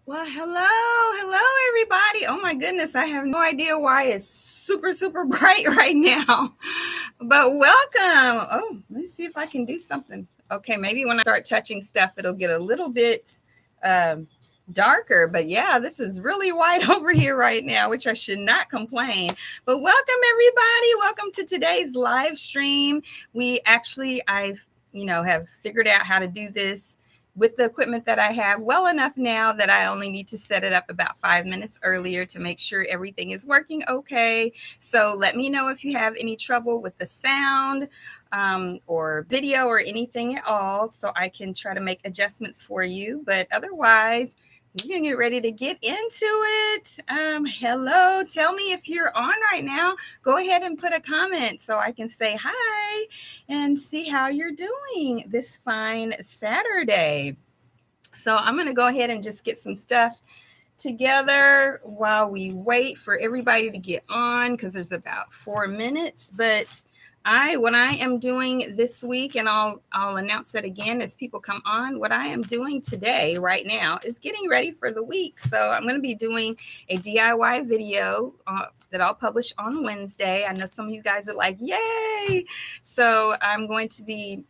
Well, hello, everybody. Oh my goodness, I have no idea why it's super bright right now. But welcome. Oh, let's see if I can do something. Okay, maybe when I start touching stuff, it'll get a little bit um, darker. But yeah, this is really white over here right now, which I should not complain. But welcome, everybody. Welcome to today's live stream. I've figured out how to do this with the equipment that I have well enough now that I only need to set it up about 5 minutes earlier to make sure everything is working okay. So let me know if you have any trouble with the sound or video or anything at all so I can try to make adjustments for you. But otherwise, we're going to get ready to get into it. Hello, tell me if you're on right now. Go ahead and put a comment so I can say hi and see how you're doing this fine Saturday. So I'm going to go ahead and just get some stuff together while we wait for everybody to get on because there's about 4 minutes. But what I am doing this week, and I'll announce that again as people come on. What I am doing today, right now, is getting ready for the week. So I'm going to be doing a DIY video that I'll publish on Wednesday. I know some of you guys are like, "Yay!" So I'm not going to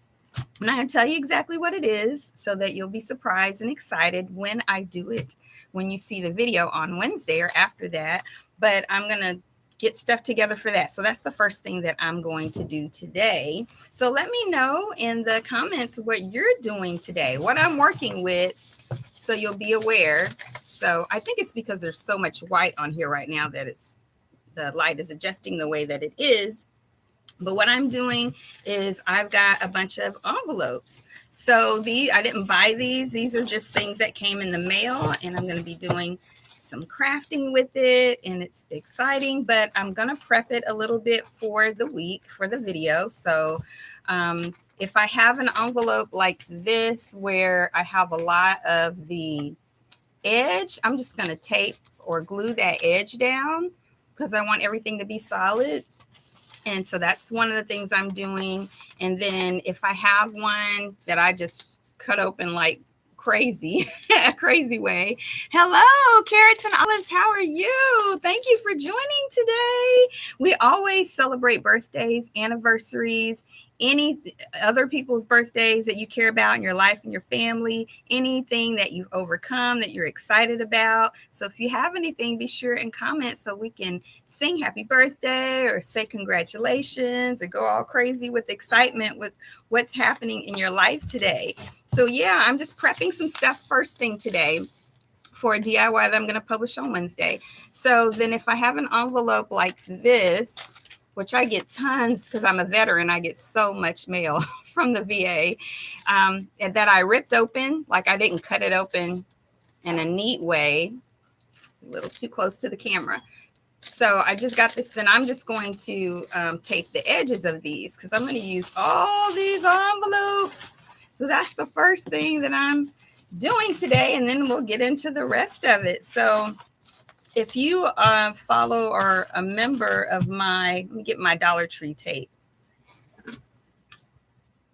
tell you exactly what it is so that you'll be surprised and excited when I do it, when you see the video on Wednesday or after that. But I'm going to get stuff together for that. So that's the first thing that I'm going to do today. So let me know in the comments what you're doing today, what I'm working with, so you'll be aware. So I think it's because there's so much white on here right now that the light is adjusting the way that it is. But what I'm doing is I've got a bunch of envelopes. So I didn't buy these. These are just things that came in the mail, and I'm going to be doing some crafting with it, and it's exciting, but I'm going to prep it a little bit for the week, for the video. So if I have an envelope like this where I have a lot of the edge, I'm just going to tape or glue that edge down because I want everything to be solid. And so that's one of the things I'm doing. And then if I have one that I just cut open like crazy, a crazy way. Hello, Carrots and Olives. How are you? Thank you for joining today. We always celebrate birthdays, anniversaries, any other people's birthdays that you care about in your life and your family, anything that you've overcome that you're excited about. So if you have anything, be sure and comment so we can sing happy birthday or say congratulations or go all crazy with excitement with what's happening in your life today. So yeah, I'm just prepping some stuff first thing today for a DIY that I'm going to publish on Wednesday. So then if I have an envelope like this, which I get tons because I'm a veteran, I get so much mail from the VA, and that I ripped open, like I didn't cut it open in a neat way, a little too close to the camera. So I just got this, then I'm just going to tape the edges of these because I'm going to use all these envelopes. So that's the first thing that I'm doing today, and then we'll get into the rest of it. So if you follow or are a member of let me get my Dollar Tree tape.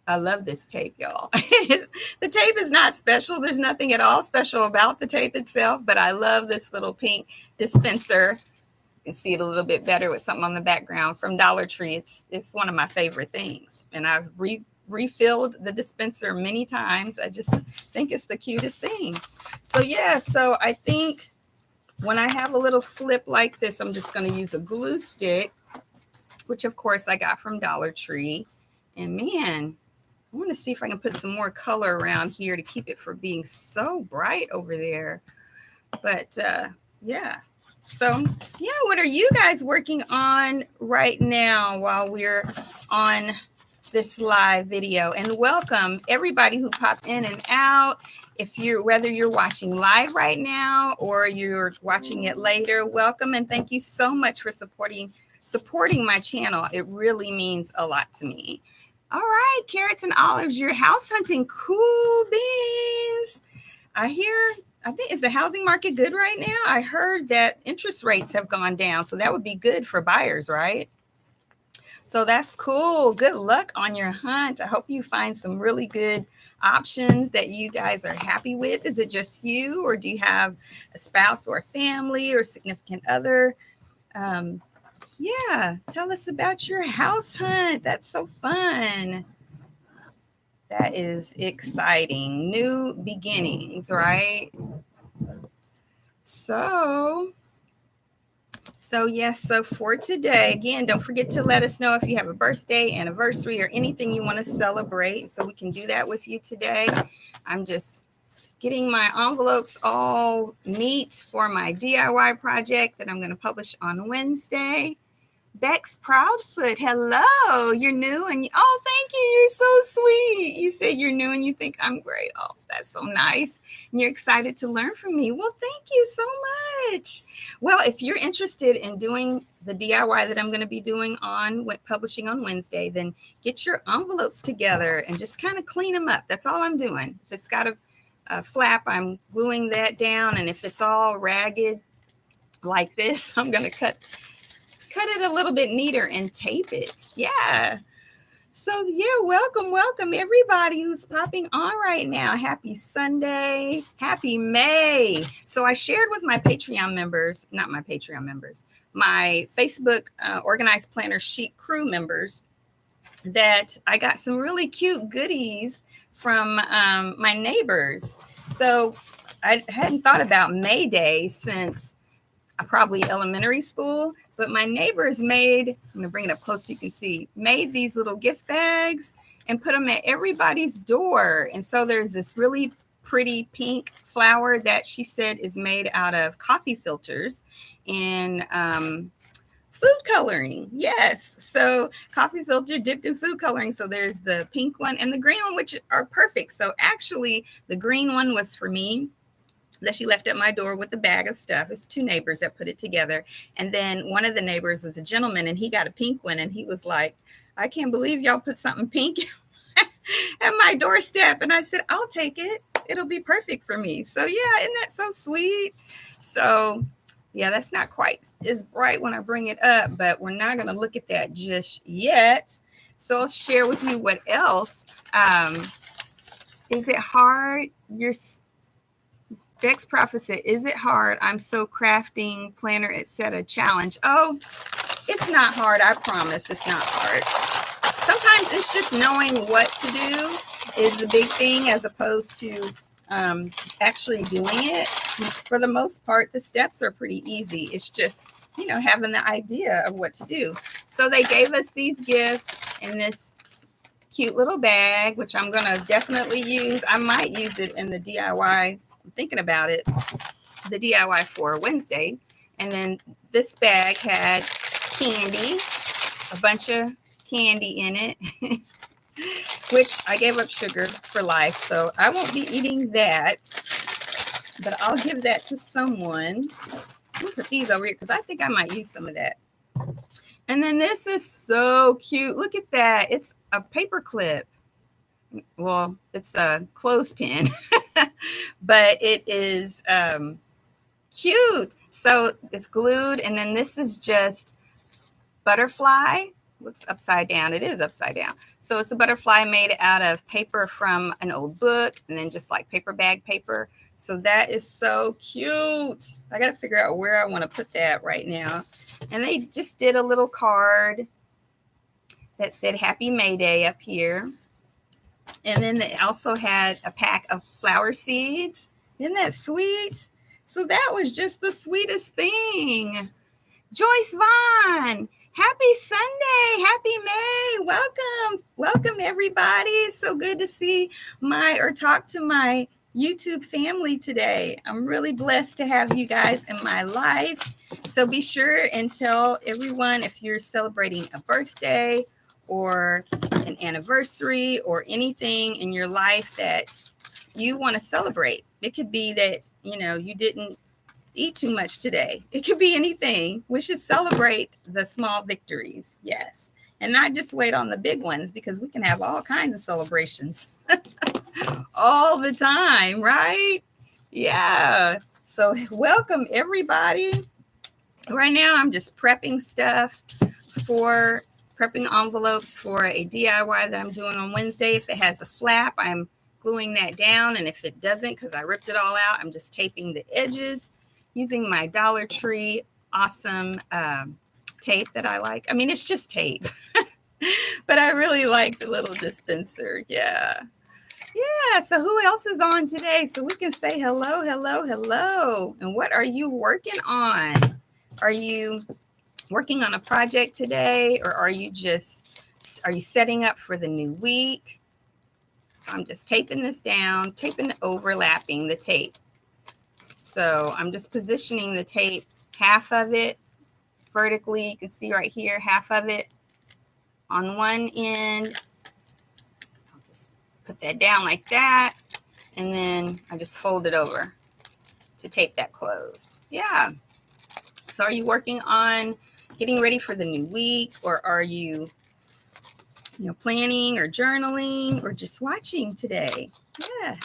I love this tape, y'all. The tape is not special. There's nothing at all special about the tape itself, but I love this little pink dispenser. You can see it a little bit better with something on the background from Dollar Tree. It's one of my favorite things, and I've refilled the dispenser many times. I just think it's the cutest thing. So yeah, so I think when I have a little flip like this, I'm just going to use a glue stick, which of course I got from Dollar Tree. And man, I want to see if I can put some more color around here to keep it from being so bright over there. But yeah. So yeah, what are you guys working on right now while we're on this live video? And welcome everybody who popped in and out. Whether you're watching live right now or you're watching it later, welcome and thank you so much for supporting my channel. It really means a lot to me. All right, Carrots and Olives, you're house hunting. Cool beans. I think, is the housing market good right now? I heard that interest rates have gone down, so that would be good for buyers, right? So that's cool. Good luck on your hunt. I hope you find some really good options that you guys are happy with? Is it just you, or do you have a spouse or a family or significant other? Um, yeah, tell us about your house hunt. That's so fun. That is exciting. New beginnings, right? So, yes, so for today, again, don't forget to let us know if you have a birthday, anniversary, or anything you want to celebrate so we can do that with you today. I'm just getting my envelopes all neat for my DIY project that I'm going to publish on Wednesday. Bex Proudfoot, hello. You're new and oh, thank you. You're so sweet. You said you're new and you think I'm great. Oh, that's so nice. And you're excited to learn from me. Well, thank you so much. Well, if you're interested in doing the DIY that I'm going to be doing on publishing on Wednesday, then get your envelopes together and just kind of clean them up. That's all I'm doing. If it's got a flap, I'm gluing that down. And if it's all ragged like this, I'm going to cut it a little bit neater and tape it. Yeah. So yeah, welcome everybody who's popping on right now. Happy Sunday. Happy May. So I shared with my Patreon members, not my Patreon members, my Facebook Organized Planner Sheet crew members, that I got some really cute goodies from my neighbors. So I hadn't thought about May Day since probably elementary school, but my neighbors made, I'm gonna bring it up close so you can see, made these little gift bags and put them at everybody's door. And so there's this really pretty pink flower that she said is made out of coffee filters and food coloring. Yes. So coffee filter dipped in food coloring. So there's the pink one and the green one, which are perfect. So actually the green one was for me, that she left at my door with a bag of stuff. It's two neighbors that put it together. And then one of the neighbors was a gentleman and he got a pink one. And he was like, I can't believe y'all put something pink at my doorstep. And I said, I'll take it. It'll be perfect for me. So yeah, isn't that so sweet? So yeah, that's not quite as bright when I bring it up, but we're not going to look at that just yet. So I'll share with you what else. Is it hard? Bex Prophet said, is it hard? I'm so crafting planner, etc. challenge. Oh, it's not hard. I promise it's not hard. Sometimes it's just knowing what to do is the big thing as opposed to actually doing it. For the most part, the steps are pretty easy. It's just, having the idea of what to do. So they gave us these gifts in this cute little bag, which I'm going to definitely use. I might use it in the DIY. I'm thinking about it, the DIY for Wednesday. And then this bag had candy, a bunch of candy in it, which I gave up sugar for life. So I won't be eating that, but I'll give that to someone. We'll put these over here because I think I might use some of that. And then this is so cute. Look at that. It's a paper clip. Well, it's a clothespin, but it is cute. So it's glued, and then this is just butterfly. Looks upside down. It is upside down. So it's a butterfly made out of paper from an old book, and then just like paper bag paper. So that is so cute. I got to figure out where I want to put that right now. And they just did a little card that said Happy May Day up here. And then they also had a pack of flower seeds. Isn't that sweet? So that was just the sweetest thing. Joyce Vaughn, happy Sunday. Happy May. Welcome everybody. It's so good to see talk to my YouTube family today. I'm really blessed to have you guys in my life. So be sure and tell everyone if you're celebrating a birthday or an anniversary or anything in your life that you want to celebrate. It could be that, you didn't eat too much today. It could be anything. We should celebrate the small victories. Yes. And not just wait on the big ones, because we can have all kinds of celebrations all the time, right? Yeah. So welcome everybody. Right now I'm just prepping envelopes for a DIY that I'm doing on Wednesday. If it has a flap, I'm gluing that down. And if it doesn't, because I ripped it all out, I'm just taping the edges using my Dollar Tree awesome tape that I like. I mean, it's just tape, but I really like the little dispenser. Yeah. Yeah. So who else is on today? So we can say hello, hello, hello. And what are you working on? Are you working on a project today, or are you setting up for the new week? So I'm just taping this down, overlapping the tape. So I'm just positioning the tape, half of it vertically. You can see right here, half of it on one end. I'll just put that down like that. And then I just fold it over to tape that closed. Yeah. So are you working on getting ready for the new week, or are you planning or journaling or just watching today? Yeah.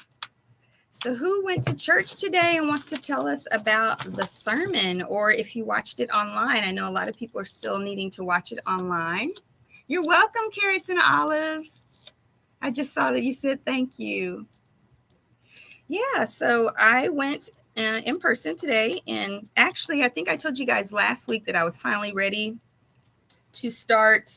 So who went to church today and wants to tell us about the sermon, or if you watched it online? I know a lot of people are still needing to watch it online. You're welcome, Carrots and Olives. I just saw that you said thank you. Yeah, so I went in person today, and actually I think I told you guys last week that I was finally ready to start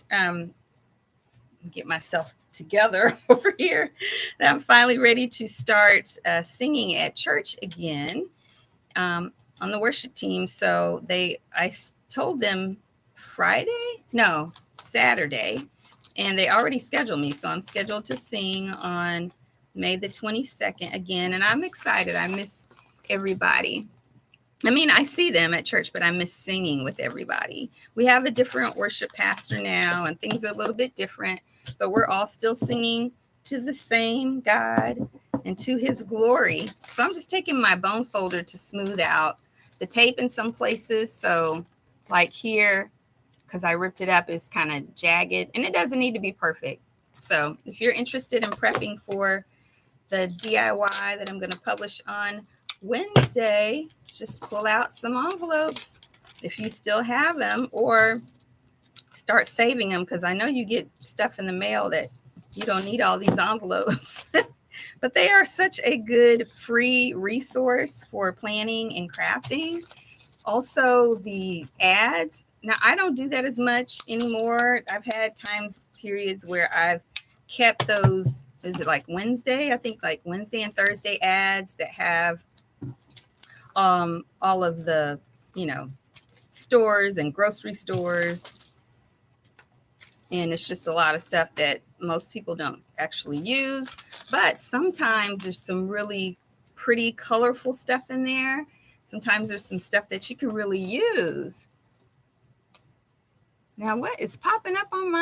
get myself together over here, that I'm finally ready to start singing at church again on the worship team. So I told them Saturday, and they already scheduled me. So I'm scheduled to sing on May the 22nd again, and I'm excited. I miss everybody. I mean, I see them at church, but I miss singing with everybody. We have a different worship pastor now, and things are a little bit different, but we're all still singing to the same God and to his glory. So I'm just taking my bone folder to smooth out the tape in some places. So like here, because I ripped it up, is kind of jagged, and it doesn't need to be perfect. So if you're interested in prepping for the DIY that I'm going to publish on Wednesday, just pull out some envelopes if you still have them, or start saving them, because I know you get stuff in the mail that you don't need all these envelopes. But they are such a good free resource for planning and crafting. Also, the ads. Now, I don't do that as much anymore. I've had periods where I've kept those, is it like Wednesday? I think like Wednesday and Thursday ads that have all of the, stores and grocery stores. And it's just a lot of stuff that most people don't actually use. But sometimes there's some really pretty colorful stuff in there. Sometimes there's some stuff that you can really use. Now, what is popping up on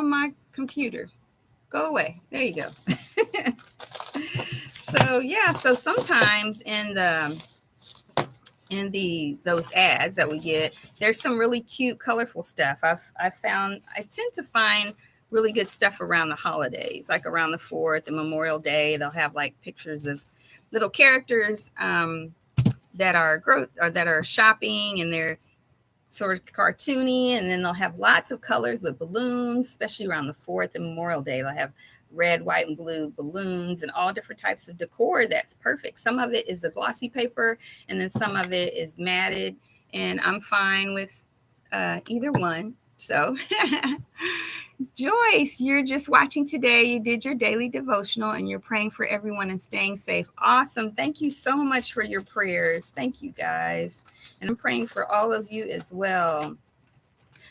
my computer? Go away. There you go. So yeah, so sometimes in those ads that we get, there's some really cute, colorful stuff. I tend to find really good stuff around the holidays, like around the 4th and Memorial Day. They'll have like pictures of little characters that are shopping, and they're sort of cartoony, and then they'll have lots of colors with balloons, especially around the 4th and Memorial Day. They'll have red, white, and blue balloons and all different types of decor that's perfect. Some of it is the glossy paper, and then some of it is matted, and I'm fine with either one. So Joyce, you're just watching today. You did your daily devotional, and you're praying for everyone and staying safe. Awesome. Thank you so much for your prayers. Thank you, guys. And I'm praying for all of you as well.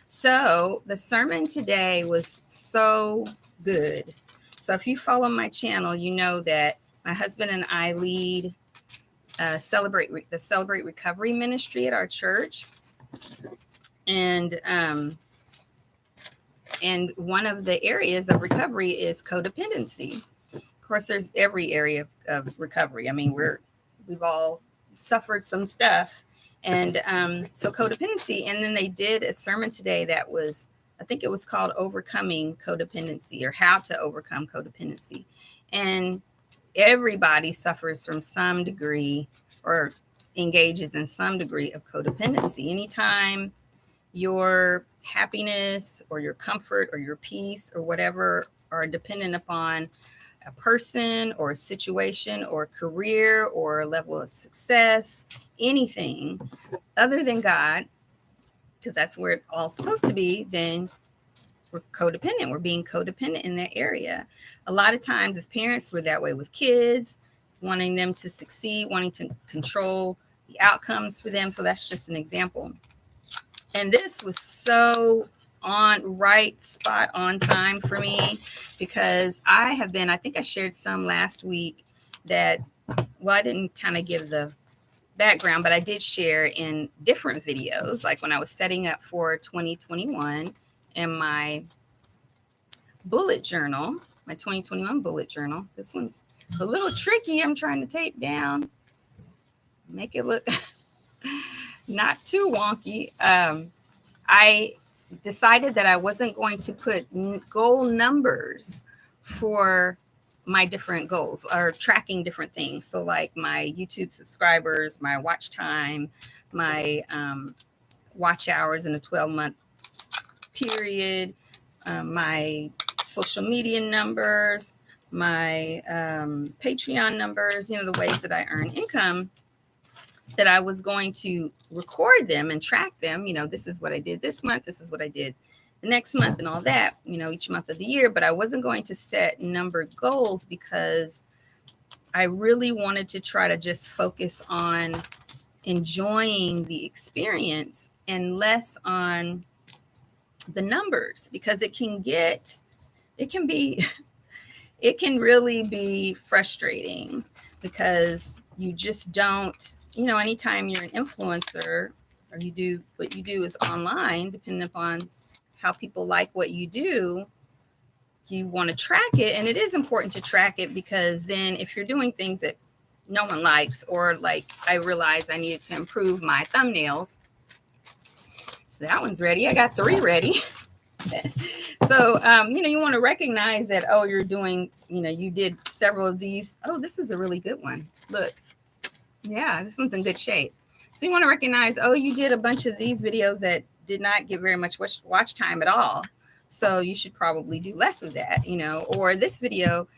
So the sermon today was so good. So if you follow my channel, you know that my husband and I lead the Celebrate Recovery Ministry at our church. And one of the areas of recovery is codependency. Of course, there's every area of recovery. I mean, we've all suffered some stuff. And so codependency. And then they did a sermon today that was, I think it was called Overcoming Codependency, or How to Overcome Codependency. And everybody suffers from some degree or engages in some degree of codependency. Anytime your happiness or your comfort or your peace or whatever are dependent upon a person or a situation or career or level of success, anything other than God, because that's where it's all supposed to be, then we're codependent. We're being codependent in that area. A lot of times as parents, we're that way with kids, wanting them to succeed, wanting to control the outcomes for them. So that's just an example. And this was so spot on time for me, because I think I shared some last week that, well, I didn't kind of give the background, but I did share in different videos, like when I was setting up for 2021 and my bullet journal, my 2021 bullet journal. This one's a little tricky. I'm trying to tape down, make it look not too wonky. I decided that I wasn't going to put goal numbers for my different goals or tracking different things. So like my YouTube subscribers, my watch time, my watch hours in a 12-month period, my social media numbers, my Patreon numbers, the ways that I earn income, that I was going to record them and track them. This is what I did this month, this is what I did the next month, and all that, each month of the year. But I wasn't going to set numbered goals, because I really wanted to try to just focus on enjoying the experience and less on the numbers, because it can really be frustrating, because you just don't, anytime you're an influencer or you do what you do is online, depending upon how people like what you do, you want to track it. And it is important to track it, because then if you're doing things that no one likes, or like I realized I needed to improve my thumbnails. So that one's ready. I got 3 ready. So, you want to recognize that, oh, you're doing, you did several of these. Oh, this is a really good one. Look. Yeah, this one's in good shape. So you want to recognize, oh, you did a bunch of these videos that did not get very much watch time at all. So you should probably do less of that, or this video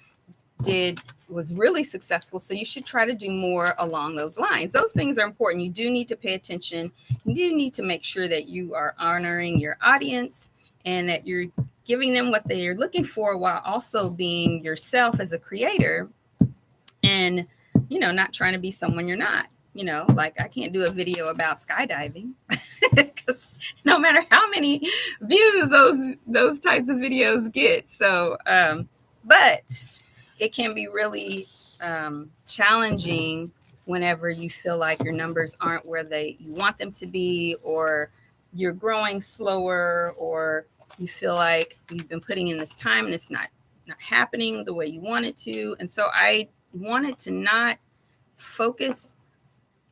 was really successful, so you should try to do more along those lines. Those things are important. You do need to pay attention. You do need to make sure that you are honoring your audience and that you're giving them what they are looking for, while also being yourself as a creator, and not trying to be someone you're not. Like I can't do a video about skydiving, because no matter how many views those types of videos get. So but it can be really challenging whenever you feel like your numbers aren't where you want them to be, or you're growing slower, or you feel like you've been putting in this time and it's not happening the way you want it to. And so I wanted to not focus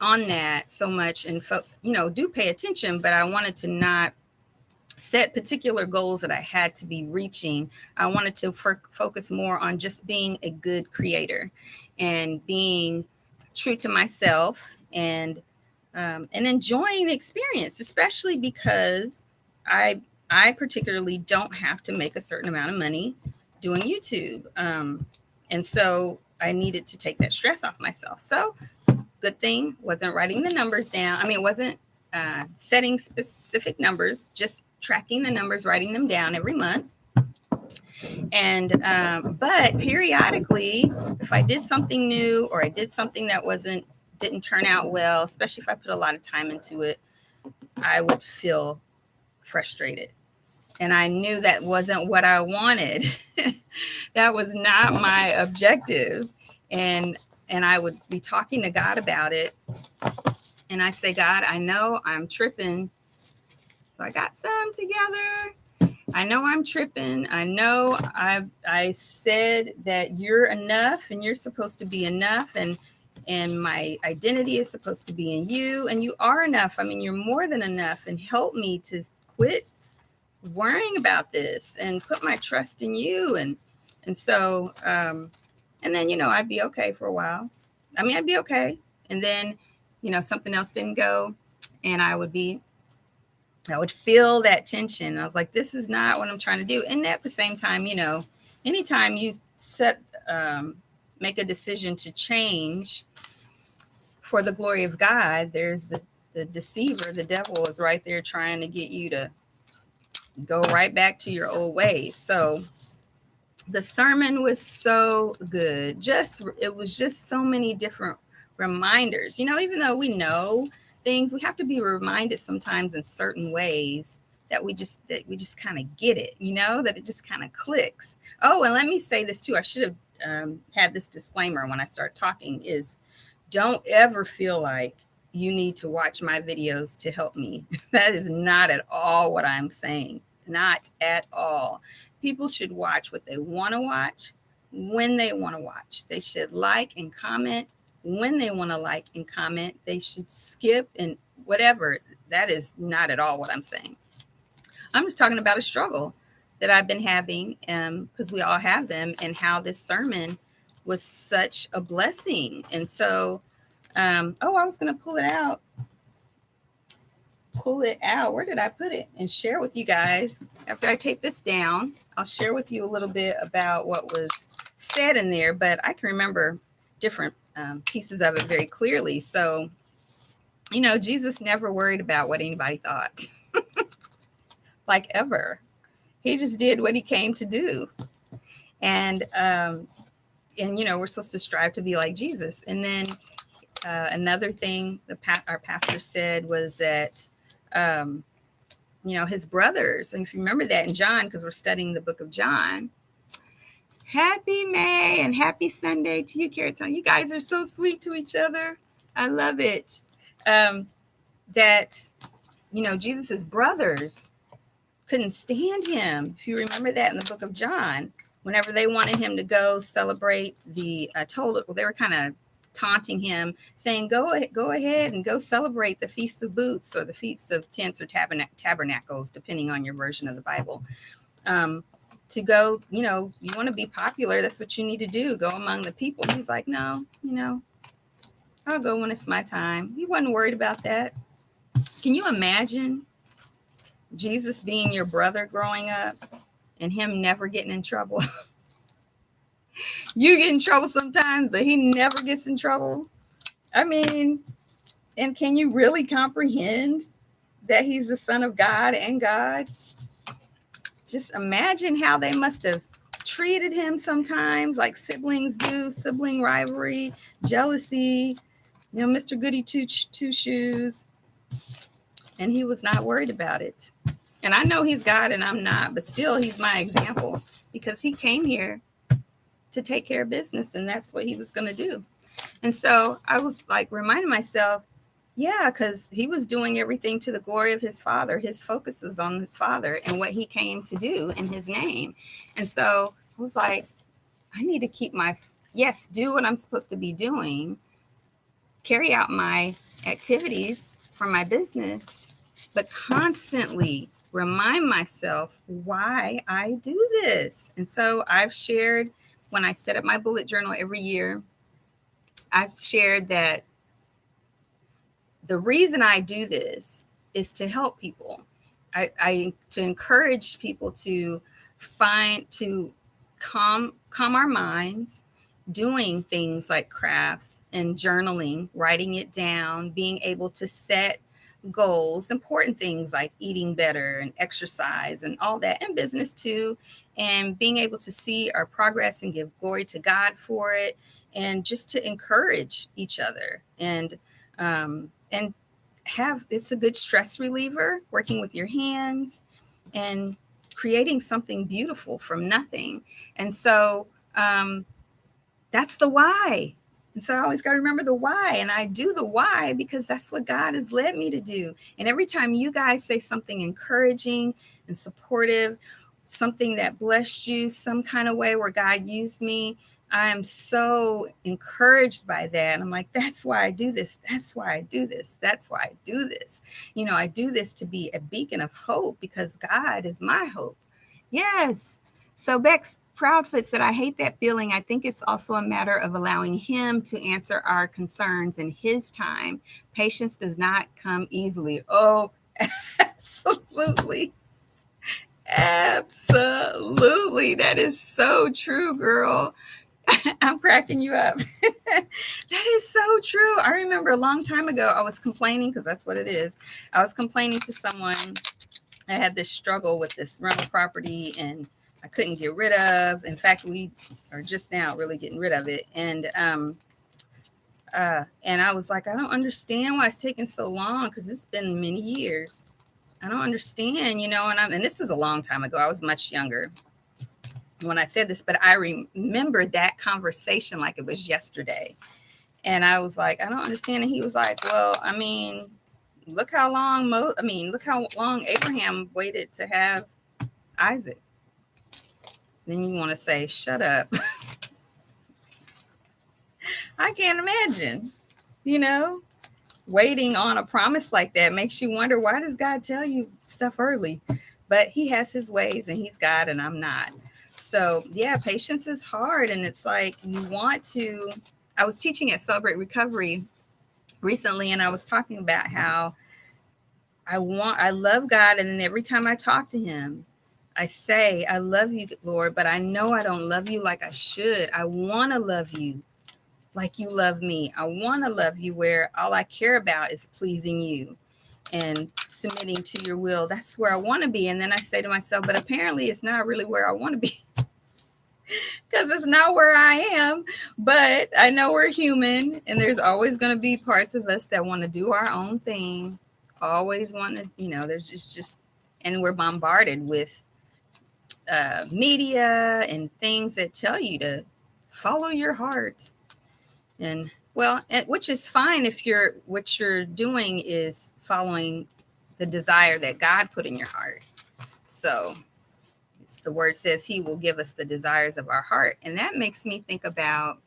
on that so much, and do pay attention, but I wanted to not set particular goals that I had to be reaching. I wanted to focus more on just being a good creator and being true to myself, and enjoying the experience, especially because I particularly don't have to make a certain amount of money doing YouTube. And so I needed to take that stress off myself. So good thing wasn't writing the numbers down. I mean, it wasn't setting specific numbers, just tracking the numbers, writing them down every month. And but periodically, if I did something new, or I did something that didn't turn out well, especially if I put a lot of time into it, I would feel frustrated. And I knew that wasn't what I wanted. That was not my objective. And I would be talking to God about it. And I say, God, I know I'm tripping. So I got some together. I know I'm tripping. I know I said that you're enough, and you're supposed to be enough. And my identity is supposed to be in you, and you are enough. I mean, you're more than enough. And help me to quit worrying about this and put my trust in you. And so, and then, I'd be okay for a while. I mean, I'd be okay. And then, something else didn't go, and I would feel that tension. I was like, this is not what I'm trying to do. And at the same time, anytime you set make a decision to change for the glory of God, there's the deceiver, the devil is right there trying to get you to go right back to your old ways. So the sermon was so good. It was just so many different reminders. Even though we know things, we have to be reminded sometimes in certain ways that we just kind of get it, that it just kind of clicks. Oh, and let me say this too. I should have had this disclaimer when I start talking is don't ever feel like you need to watch my videos to help me. That is not at all what I'm saying. Not at all. People should watch what they want to watch when they want to watch. They should like and comment when they want to like and comment. They should skip and whatever. That is not at all what I'm saying. I'm just talking about a struggle that I've been having because we all have them, and how this sermon was such a blessing. And so, I was going to pull it out. Where did I put it? And share with you guys. After I take this down, I'll share with you a little bit about what was said in there, but I can remember different pieces of it very clearly. So, Jesus never worried about what anybody thought. Like ever. He just did what he came to do. And we're supposed to strive to be like Jesus. And then another thing our pastor said was that his brothers, and if you remember that in John, because we're studying the book of John. Happy May and happy Sunday to you, Carrot Town. You guys are so sweet to each other. I love it. That Jesus's brothers couldn't stand him. If you remember that in the book of John, whenever they wanted him to go celebrate they were kind of taunting him, saying, go ahead and go celebrate the Feast of Booths or the Feast of Tents or Tabernacles, depending on your version of the Bible. To go, you want to be popular. That's what you need to do. Go among the people. He's like, no, I'll go when it's my time. He wasn't worried about that. Can you imagine Jesus being your brother growing up and him never getting in trouble? You get in trouble sometimes, but he never gets in trouble. I mean, and can you really comprehend that he's the Son of God and God? Just imagine how they must have treated him sometimes, like siblings do, sibling rivalry, jealousy, Mr. Goody Two Shoes. And he was not worried about it. And I know he's God and I'm not, but still he's my example because he came here to take care of business, and that's what he was going to do. And so I was like reminding myself, yeah, because he was doing everything to the glory of his Father. His focus is on his Father and what he came to do in his name. And so I was like, I need to do what I'm supposed to be doing, carry out my activities for my business, but constantly remind myself why I do this. And so I've shared, when I set up my bullet journal every year, I've shared that the reason I do this is to help people. To encourage people to calm our minds, doing things like crafts and journaling, writing it down, being able to set goals, important things like eating better and exercise and all that, and business too, and being able to see our progress and give glory to God for it, and just to encourage each other and it's a good stress reliever, working with your hands and creating something beautiful from nothing. And so that's the why. And so I always got to remember the why. And I do the why because that's what God has led me to do. And every time you guys say something encouraging and supportive, something that blessed you some kind of way where God used me, I am so encouraged by that. I'm like, that's why I do this. That's why I do this. That's why I do this. I do this to be a beacon of hope because God is my hope. Yes. So Bex Proudfoot said, I hate that feeling. I think it's also a matter of allowing him to answer our concerns in his time. Patience does not come easily. Oh, absolutely. Absolutely. That is so true, girl. I'm cracking you up. That is so true. I remember a long time ago, I was complaining, because that's what it is. I was complaining to someone. I had this struggle with this rental property and I couldn't get rid of. In fact, we are just now really getting rid of it. And I was like, I don't understand why it's taking so long, because it's been many years. I don't understand, and this is a long time ago. I was much younger when I said this, but I remember that conversation like it was yesterday. And I was like, I don't understand. And he was like, well, I mean, look how long look how long Abraham waited to have Isaac. Then you want to say, shut up. I can't imagine, you know, waiting on a promise like that makes you wonder, why does God tell you stuff early? But he has his ways and he's God and I'm not. So yeah, patience is hard. And it's like, I was teaching at Celebrate Recovery recently, and I was talking about how I love God. And then every time I talk to him, I say, I love you, Lord, but I know I don't love you like I should. I want to love you like you love me. I want to love you where all I care about is pleasing you and submitting to your will. That's where I want to be. And then I say to myself, but apparently it's not really where I want to be, because it's not where I am. But I know we're human and there's always going to be parts of us that want to do our own thing. Always want to, there's just, and we're bombarded with media and things that tell you to follow your heart. And well, which is fine if what you're doing is following the desire that God put in your heart. So the word says he will give us the desires of our heart. And that makes me think about,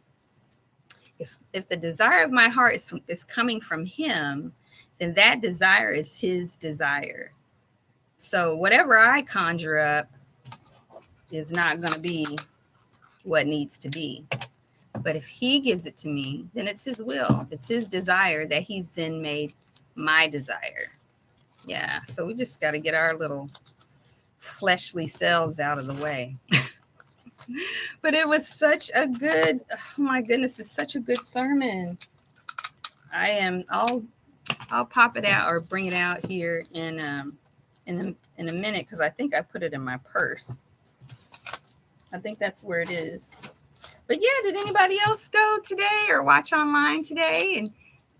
if the desire of my heart is coming from him, then that desire is his desire. So whatever I conjure up is not going to be what needs to be. But if he gives it to me, then it's his will. It's his desire that he's then made my desire. Yeah. So we just got to get our little fleshly selves out of the way. But it was such a good, oh my goodness, it's such a good sermon. I'll pop it out or bring it out here in a minute, because I think I put it in my purse. I think that's where it is. But yeah, did anybody else go today or watch online today and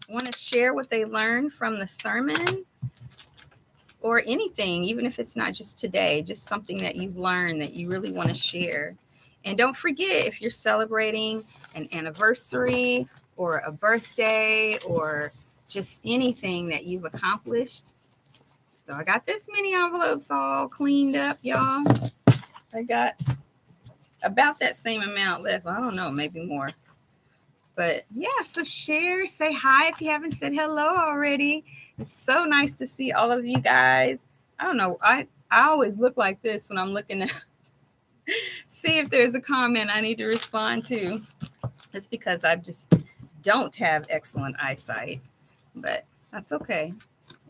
want to share what they learned from the sermon, or anything, even if it's not just today, just something that you've learned that you really want to share? And don't forget, if you're celebrating an anniversary or a birthday or just anything that you've accomplished. So I got this many envelopes all cleaned up, y'all. I got about that same amount left. I don't know, maybe more. But yeah, so share, say hi if you haven't said hello already. It's so nice to see all of you guys. I don't know, I always look like this when I'm looking to see if there's a comment I need to respond to. It's because I just don't have excellent eyesight, but that's okay.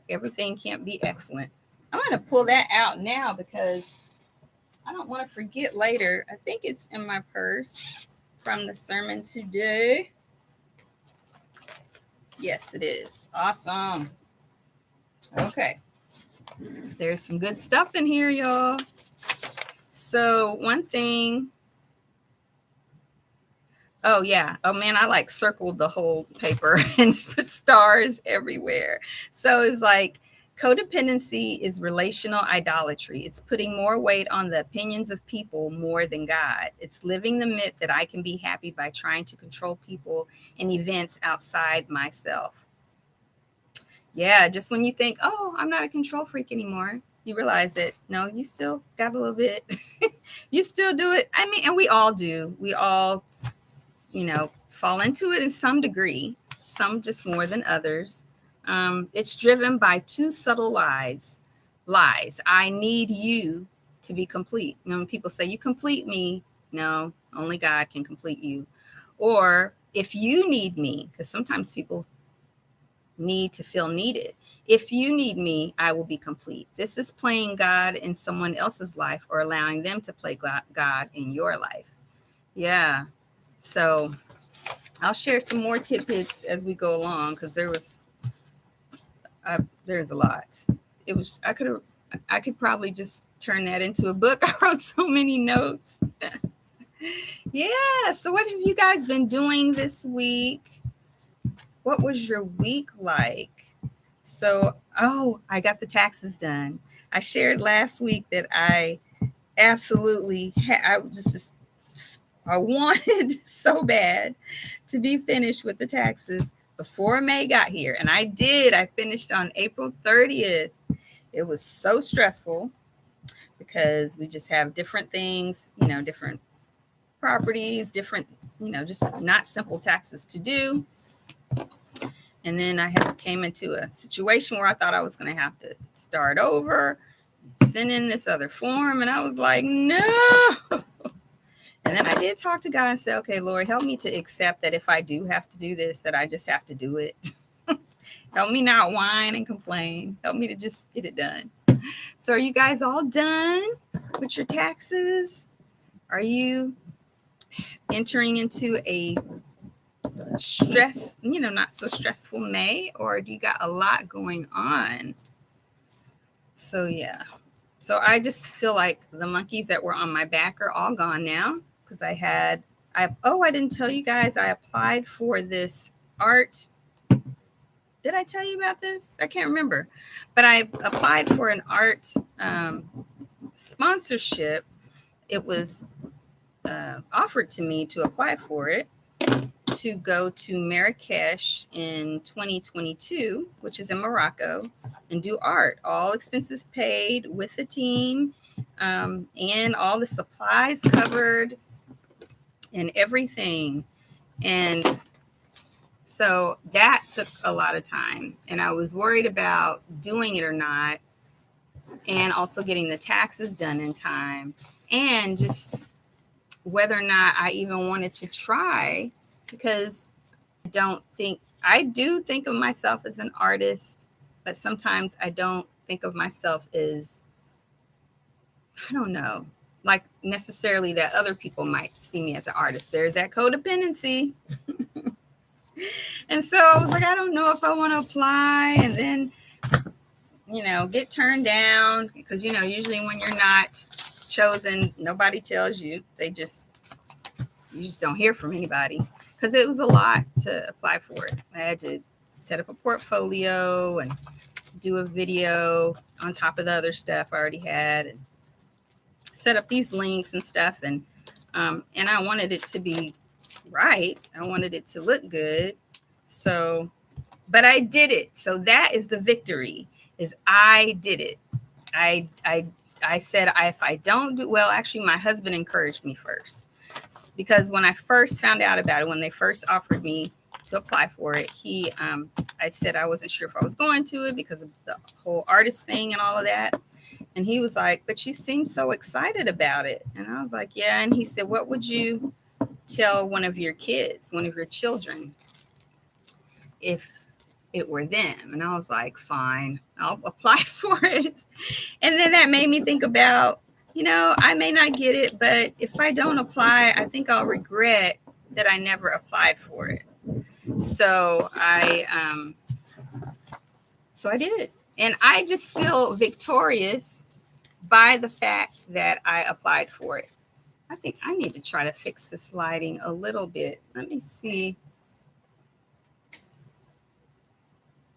Everything can't be excellent. I'm going to pull that out now because I don't want to forget later. I think it's in my purse from the sermon today. Yes, it is. Awesome. Okay. There's some good stuff in here, y'all. So one thing. Oh, yeah. Oh, man, I like circled the whole paper and stars everywhere. So it's like, codependency is relational idolatry. It's putting more weight on the opinions of people more than God. It's living the myth that I can be happy by trying to control people and events outside myself. Yeah, just when you think, oh, I'm not a control freak anymore, you realize that, no, you still got a little bit. You still do it. I mean, and we all do. We all, fall into it in some degree, some just more than others. It's driven by two subtle lies. I need you to be complete. When people say, you complete me, no, only God can complete you. Or if you need me, because sometimes people need to feel needed. If you need me, I will be complete. This is playing God in someone else's life or allowing them to play God in your life. Yeah. So I'll share some more tidbits as we go along, because there's a lot. I could probably just turn that into a book. I wrote so many notes. Yeah. So what have you guys been doing this week? What was your week like? So, I got the taxes done. I shared last week that I absolutely I wanted so bad to be finished with the taxes before May got here, and I did. I finished on April 30th. It was so stressful because we just have different things, different properties, different, just not simple taxes to do. And then came into a situation where I thought I was going to have to start over, send in this other form, and I was like, no. And then I did talk to God and say, okay, Lord, help me to accept that if I do have to do this, that I just have to do it. Help me not whine and complain. Help me to just get it done. So are you guys all done with your taxes? Are you entering into a not so stressful May, or do you got a lot going on? So yeah. So I just feel like the monkeys that were on my back are all gone now, because I didn't tell you guys, I applied for this art. Did I tell you about this? I can't remember. But I applied for an art sponsorship. It was offered to me to apply for it, to go to Marrakesh in 2022, which is in Morocco, and do art. All expenses paid with the team, and all the supplies covered and everything. And so that took a lot of time, and I was worried about doing it or not, and also getting the taxes done in time, and just whether or not I even wanted to try, because I do think of myself as an artist, but sometimes I don't think of myself as, I don't know, like necessarily that other people might see me as an artist. There's that codependency. And so I was like, I don't know if I want to apply and then, get turned down, because, usually when you're not chosen, nobody tells you. You just don't hear from anybody, because it was a lot to apply for it. I had to set up a portfolio and do a video on top of the other stuff I already had, and set up these links and stuff. And I wanted it to be right. I wanted it to look good. So, but I did it. So that is the victory, is I did it. I said, if I don't do well, actually my husband encouraged me first, because when I first found out about it, when they first offered me to apply for it, I said I wasn't sure if I was going to it because of the whole artist thing and all of that. And he was like, but you seem so excited about it. And I was like, yeah. And he said, what would you tell one of your kids, one of your children, if it were them? And I was like, fine, I'll apply for it. And then that made me think about, I may not get it, but if I don't apply, I think I'll regret that I never applied for it. So I did. And I just feel victorious by the fact that I applied for it. I think I need to try to fix this lighting a little bit. Let me see.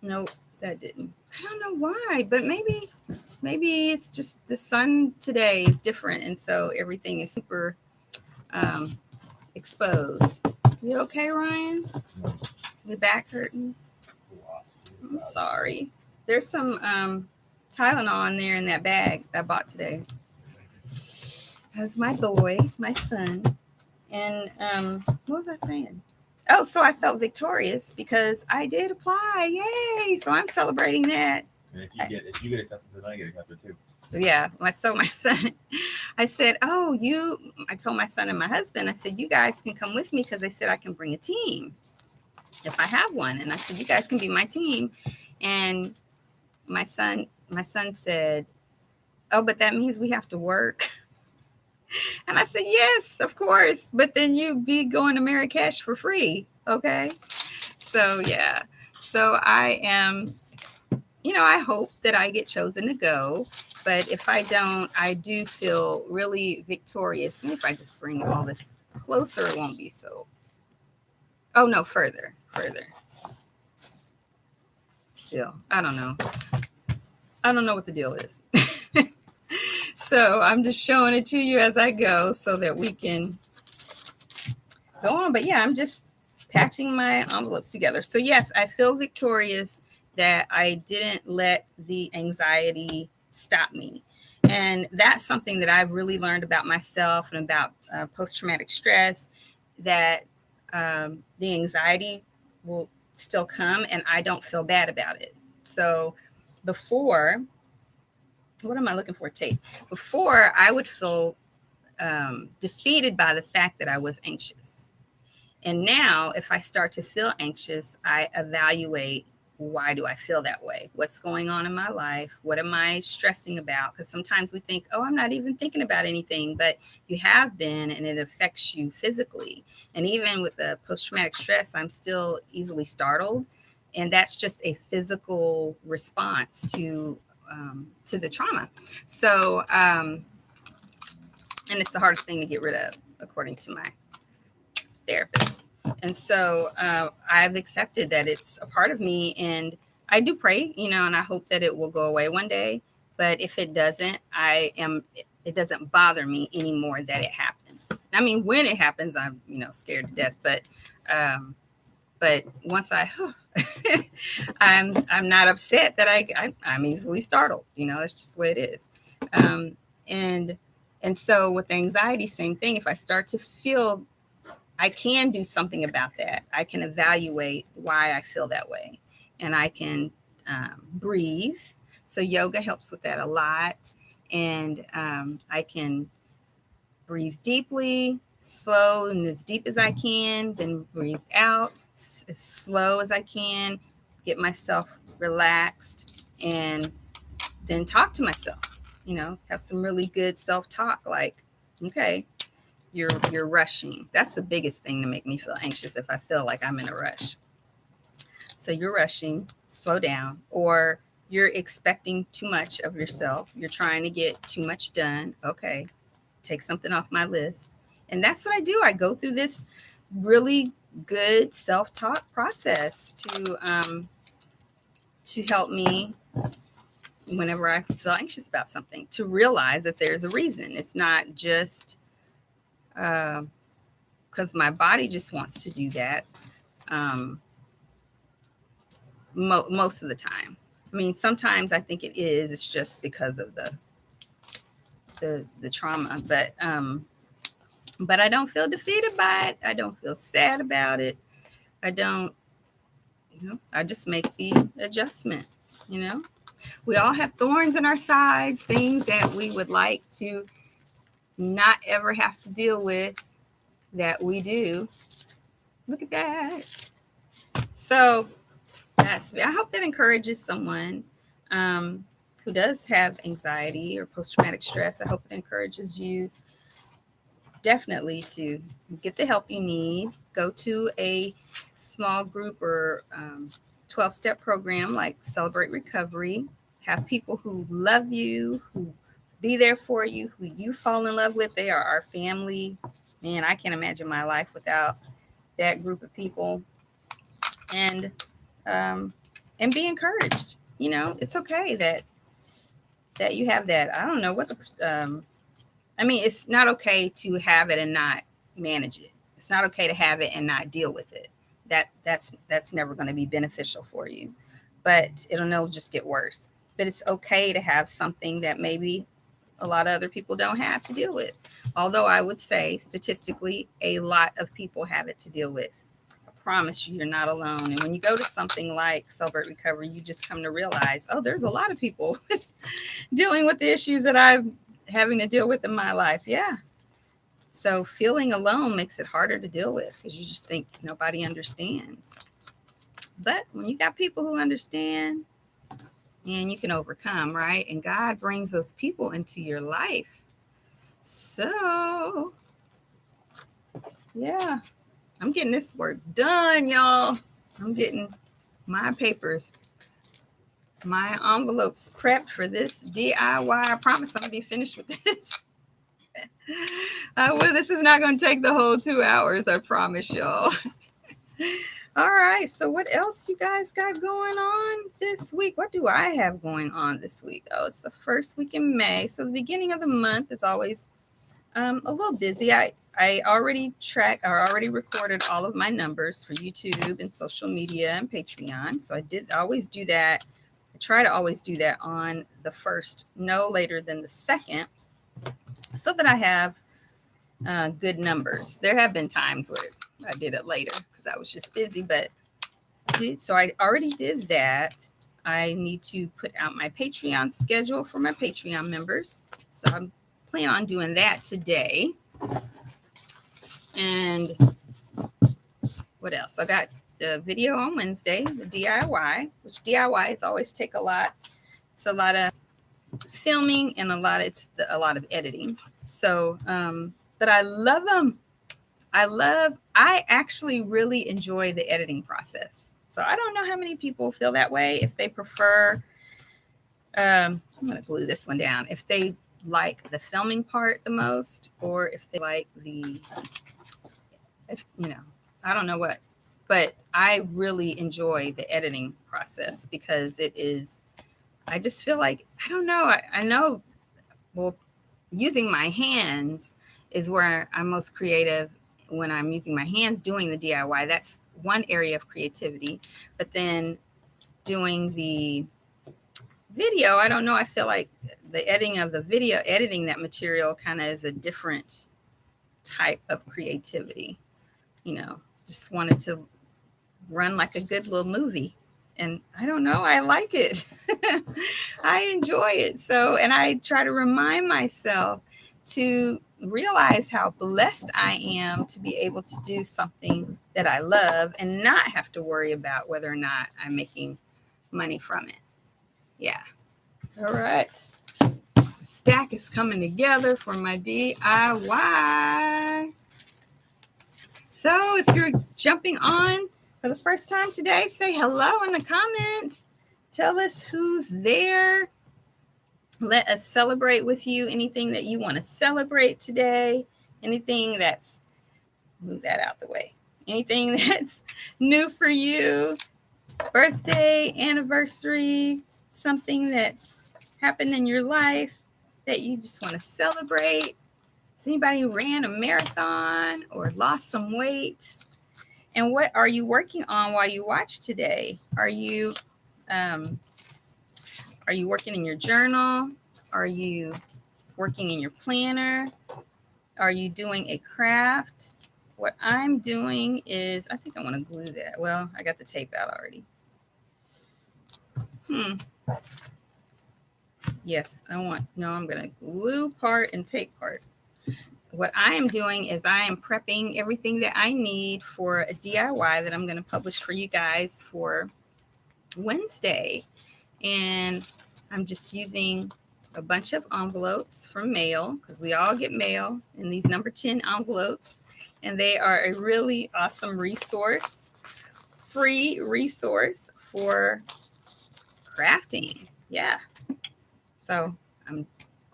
Nope, that didn't. I don't know why, but maybe it's just the sun today is different, and so everything is super exposed. You okay, Ryan? Your back hurting? I'm sorry. There's some Tylenol in there in that bag I bought today. That's my boy, my son. And what was I saying? Oh, so I felt victorious because I did apply. Yay! So I'm celebrating that. And if you get accepted, then I get accepted too. Yeah. My son, I said, I told my son and my husband, I said, you guys can come with me, because they said I can bring a team if I have one. And I said, you guys can be my team. And my son said, oh, but that means we have to work. And I said, yes, of course. But then you'd be going to Marrakesh for free. Okay. So, yeah. So I am, I hope that I get chosen to go. But if I don't, I do feel really victorious. And if I just bring all this closer, it won't be so. Oh, no, further. Still, I don't know. I don't know what the deal is. So I'm just showing it to you as I go so that we can go on. But yeah, I'm just patching my envelopes together. So yes, I feel victorious that I didn't let the anxiety stop me. And that's something that I've really learned about myself and about post-traumatic stress, that the anxiety will still come and I don't feel bad about it. So before, what am I looking for? Tape. Before, I would feel defeated by the fact that I was anxious. And now, if I start to feel anxious, I evaluate, why do I feel that way? What's going on in my life? What am I stressing about? Because sometimes we think, oh, I'm not even thinking about anything, but you have been, and it affects you physically. And even with the post-traumatic stress, I'm still easily startled. And that's just a physical response to the trauma. So, and it's the hardest thing to get rid of, according to my therapist. And so I've accepted that it's a part of me, and I do pray, and I hope that it will go away one day. But if it doesn't, it doesn't bother me anymore that it happens. I mean, when it happens, I'm, scared to death. But once I'm not upset that I'm easily startled. That's just the way it is. Um, and and so with anxiety, same thing. If I start to feel, I can do something about that. I can evaluate why I feel that way, and I can breathe. So yoga helps with that a lot, and I can breathe deeply, slow, and as deep as I can, then breathe out as slow as I can, get myself relaxed, and then talk to myself. Have some really good self-talk, like, okay, you're rushing. That's the biggest thing to make me feel anxious, if I feel like I'm in a rush. So you're rushing, slow down, or you're expecting too much of yourself. You're trying to get too much done. Okay, take something off my list. And that's what I do. I go through this really good self-talk process to help me whenever I feel anxious about something, to realize that there's a reason. It's not just because my body just wants to do that most of the time. I mean, sometimes I think it is. It's just because of the trauma, but I don't feel defeated by it. I don't feel sad about it. I don't. I just make the adjustment. We all have thorns in our sides, things that we would like to not ever have to deal with, that we do. Look at that. So I hope that encourages someone who does have anxiety or post-traumatic stress. I hope it encourages you definitely to get the help you need. Go to a small group or 12-step program like Celebrate Recovery. Have people who love you, who be there for you, who you fall in love with. They are our family. Man, I can't imagine my life without that group of people. And be encouraged. It's okay that you have that. I don't know what it's not okay to have it and not manage it. It's not okay to have it and not deal with it. That's never going to be beneficial for you. But it'll just get worse. But it's okay to have something that maybe a lot of other people don't have to deal with. Although I would say statistically, a lot of people have it to deal with. Promise you, you're not alone. And when you go to something like Celebrate Recovery, you just come to realize, oh, there's a lot of people dealing with the issues that I'm having to deal with in my life. Yeah. So feeling alone makes it harder to deal with because you just think nobody understands. But when you got people who understand, and you can overcome, right? And God brings those people into your life So, yeah, I'm getting this work done, y'all. I'm getting my papers, my envelopes prepped for this DIY. I promise I'm going to be finished with this. This is not going to take the whole 2 hours, I promise y'all. All right, so what else you guys got going on this week? What do I have going on this week? Oh, it's the first week in May. So the beginning of the month is always a little busy. I already already recorded all of my numbers for YouTube and social media and Patreon. So I always do that. I try to always do that on the first, no later than the second, so that I have good numbers. There have been times where I did it later because I was just busy, but so I already did that. I need to put out my Patreon schedule for my Patreon members. So I'm planning on doing that today. And what else? I got the video on Wednesday, the DIY, which DIYs always take a lot. It's a lot of filming and a lot of editing. So, but I love them. I actually really enjoy the editing process. So I don't know how many people feel that way. If they prefer, I'm going to glue this one down. If they like the filming part the most, or if they like I don't know what, but I really enjoy the editing process because I just feel like, I don't know. I know, well, using my hands is where I'm most creative. When I'm using my hands doing the DIY, that's one area of creativity. But then doing the video, I don't know, I feel like the editing of the video, editing that material kind of is a different type of creativity. Just wanted to run like a good little movie. And I don't know, I like it. I enjoy it. So, and I try to remind myself to realize how blessed I am to be able to do something that I love and not have to worry about whether or not I'm making money from it. Yeah. All right. The stack is coming together for my DIY. So if you're jumping on for the first time today, say hello in the comments. Tell us who's there. Let us celebrate with you anything that you want to celebrate today. Anything that's, move that out the way. Anything that's new for you. Birthday, anniversary, something that's happened in your life that you just want to celebrate. Has anybody ran a marathon or lost some weight? And what are you working on while you watch today? Are you working in your journal? Are you working in your planner? Are you doing a craft? What I'm doing is, I think I want to glue that. Well, I got the tape out already. Yes, I'm going to glue part and tape part. What I am doing is I am prepping everything that I need for a DIY that I'm going to publish for you guys for Wednesday. And I'm just using a bunch of envelopes from mail, because we all get mail in these number 10 envelopes. And they are a really awesome resource, free resource for crafting. Yeah. So I'm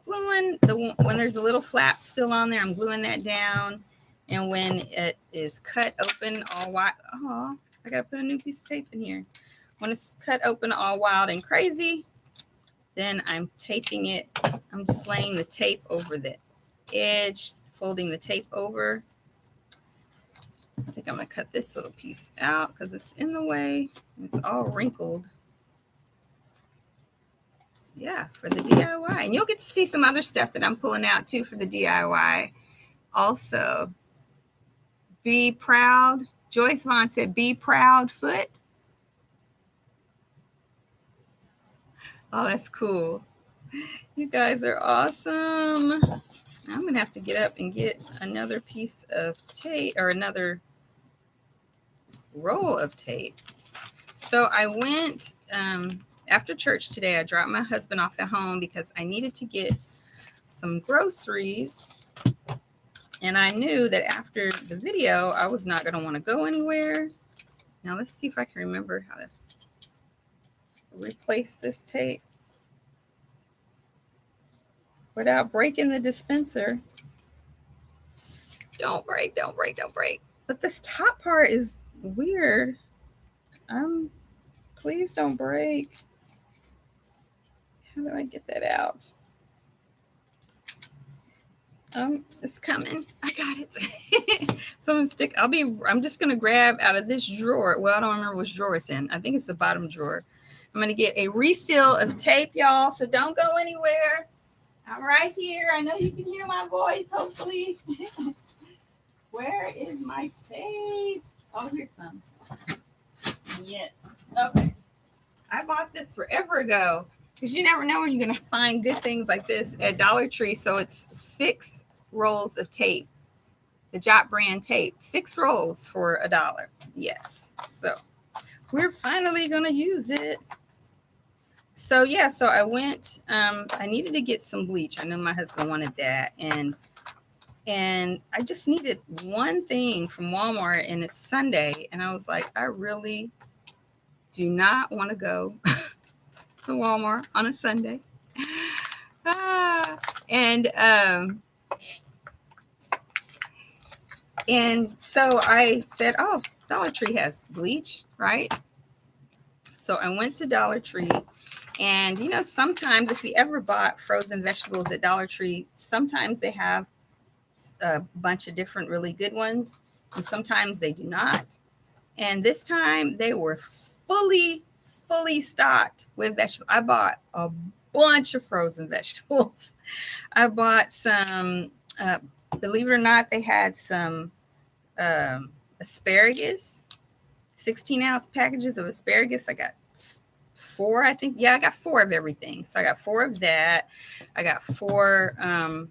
gluing when there's a little flap still on there, I'm gluing that down. And when it is cut open all wide, I gotta put a new piece of tape in here. When it's cut open all wild and crazy, then I'm taping it. I'm just laying the tape over the edge, folding the tape over. I think I'm gonna cut this little piece out because it's in the way. It's all wrinkled. Yeah, for the DIY. And you'll get to see some other stuff that I'm pulling out too for the DIY. Also, be proud. Joyce Vaughn said, be proud foot. Oh, that's cool. You guys are awesome. I'm going to have to get up and get another piece of tape or another roll of tape. So I went after church today. I dropped my husband off at home because I needed to get some groceries And I knew that after the video, I was not going to want to go anywhere. Now let's see if I can remember how to replace this tape without breaking the dispenser. Don't break, don't break, don't break. But this top part is weird. Please don't break. How do I get that out? It's coming. I got it. So I'm just gonna grab out of this drawer. Well, I don't remember which drawer it's in. I think it's the bottom drawer. I'm gonna get a refill of tape, y'all. So don't go anywhere. I'm right here. I know you can hear my voice, hopefully. Where is my tape? Oh, here's some. Yes. Okay. I bought this forever ago because you never know when you're going to find good things like this at Dollar Tree. So it's 6 rolls of tape, the Jot brand tape, 6 rolls for $1. Yes. So we're finally going to use it. So yeah, so I went, I needed to get some bleach. I know my husband wanted that. And I just needed one thing from Walmart, and it's Sunday. And I was like, I really do not want to go to Walmart on a Sunday. And so I said, oh, Dollar Tree has bleach, right? So I went to Dollar Tree, and you know, sometimes if you ever bought frozen vegetables at Dollar Tree, sometimes they have a bunch of different really good ones, and sometimes they do not. And this time they were fully stocked with vegetables. I bought a bunch of frozen vegetables. I bought some, believe it or not, they had some asparagus, 16-ounce packages of asparagus. I got 4, I think. Yeah, I got 4 of everything. So I got 4 of that. I got 4,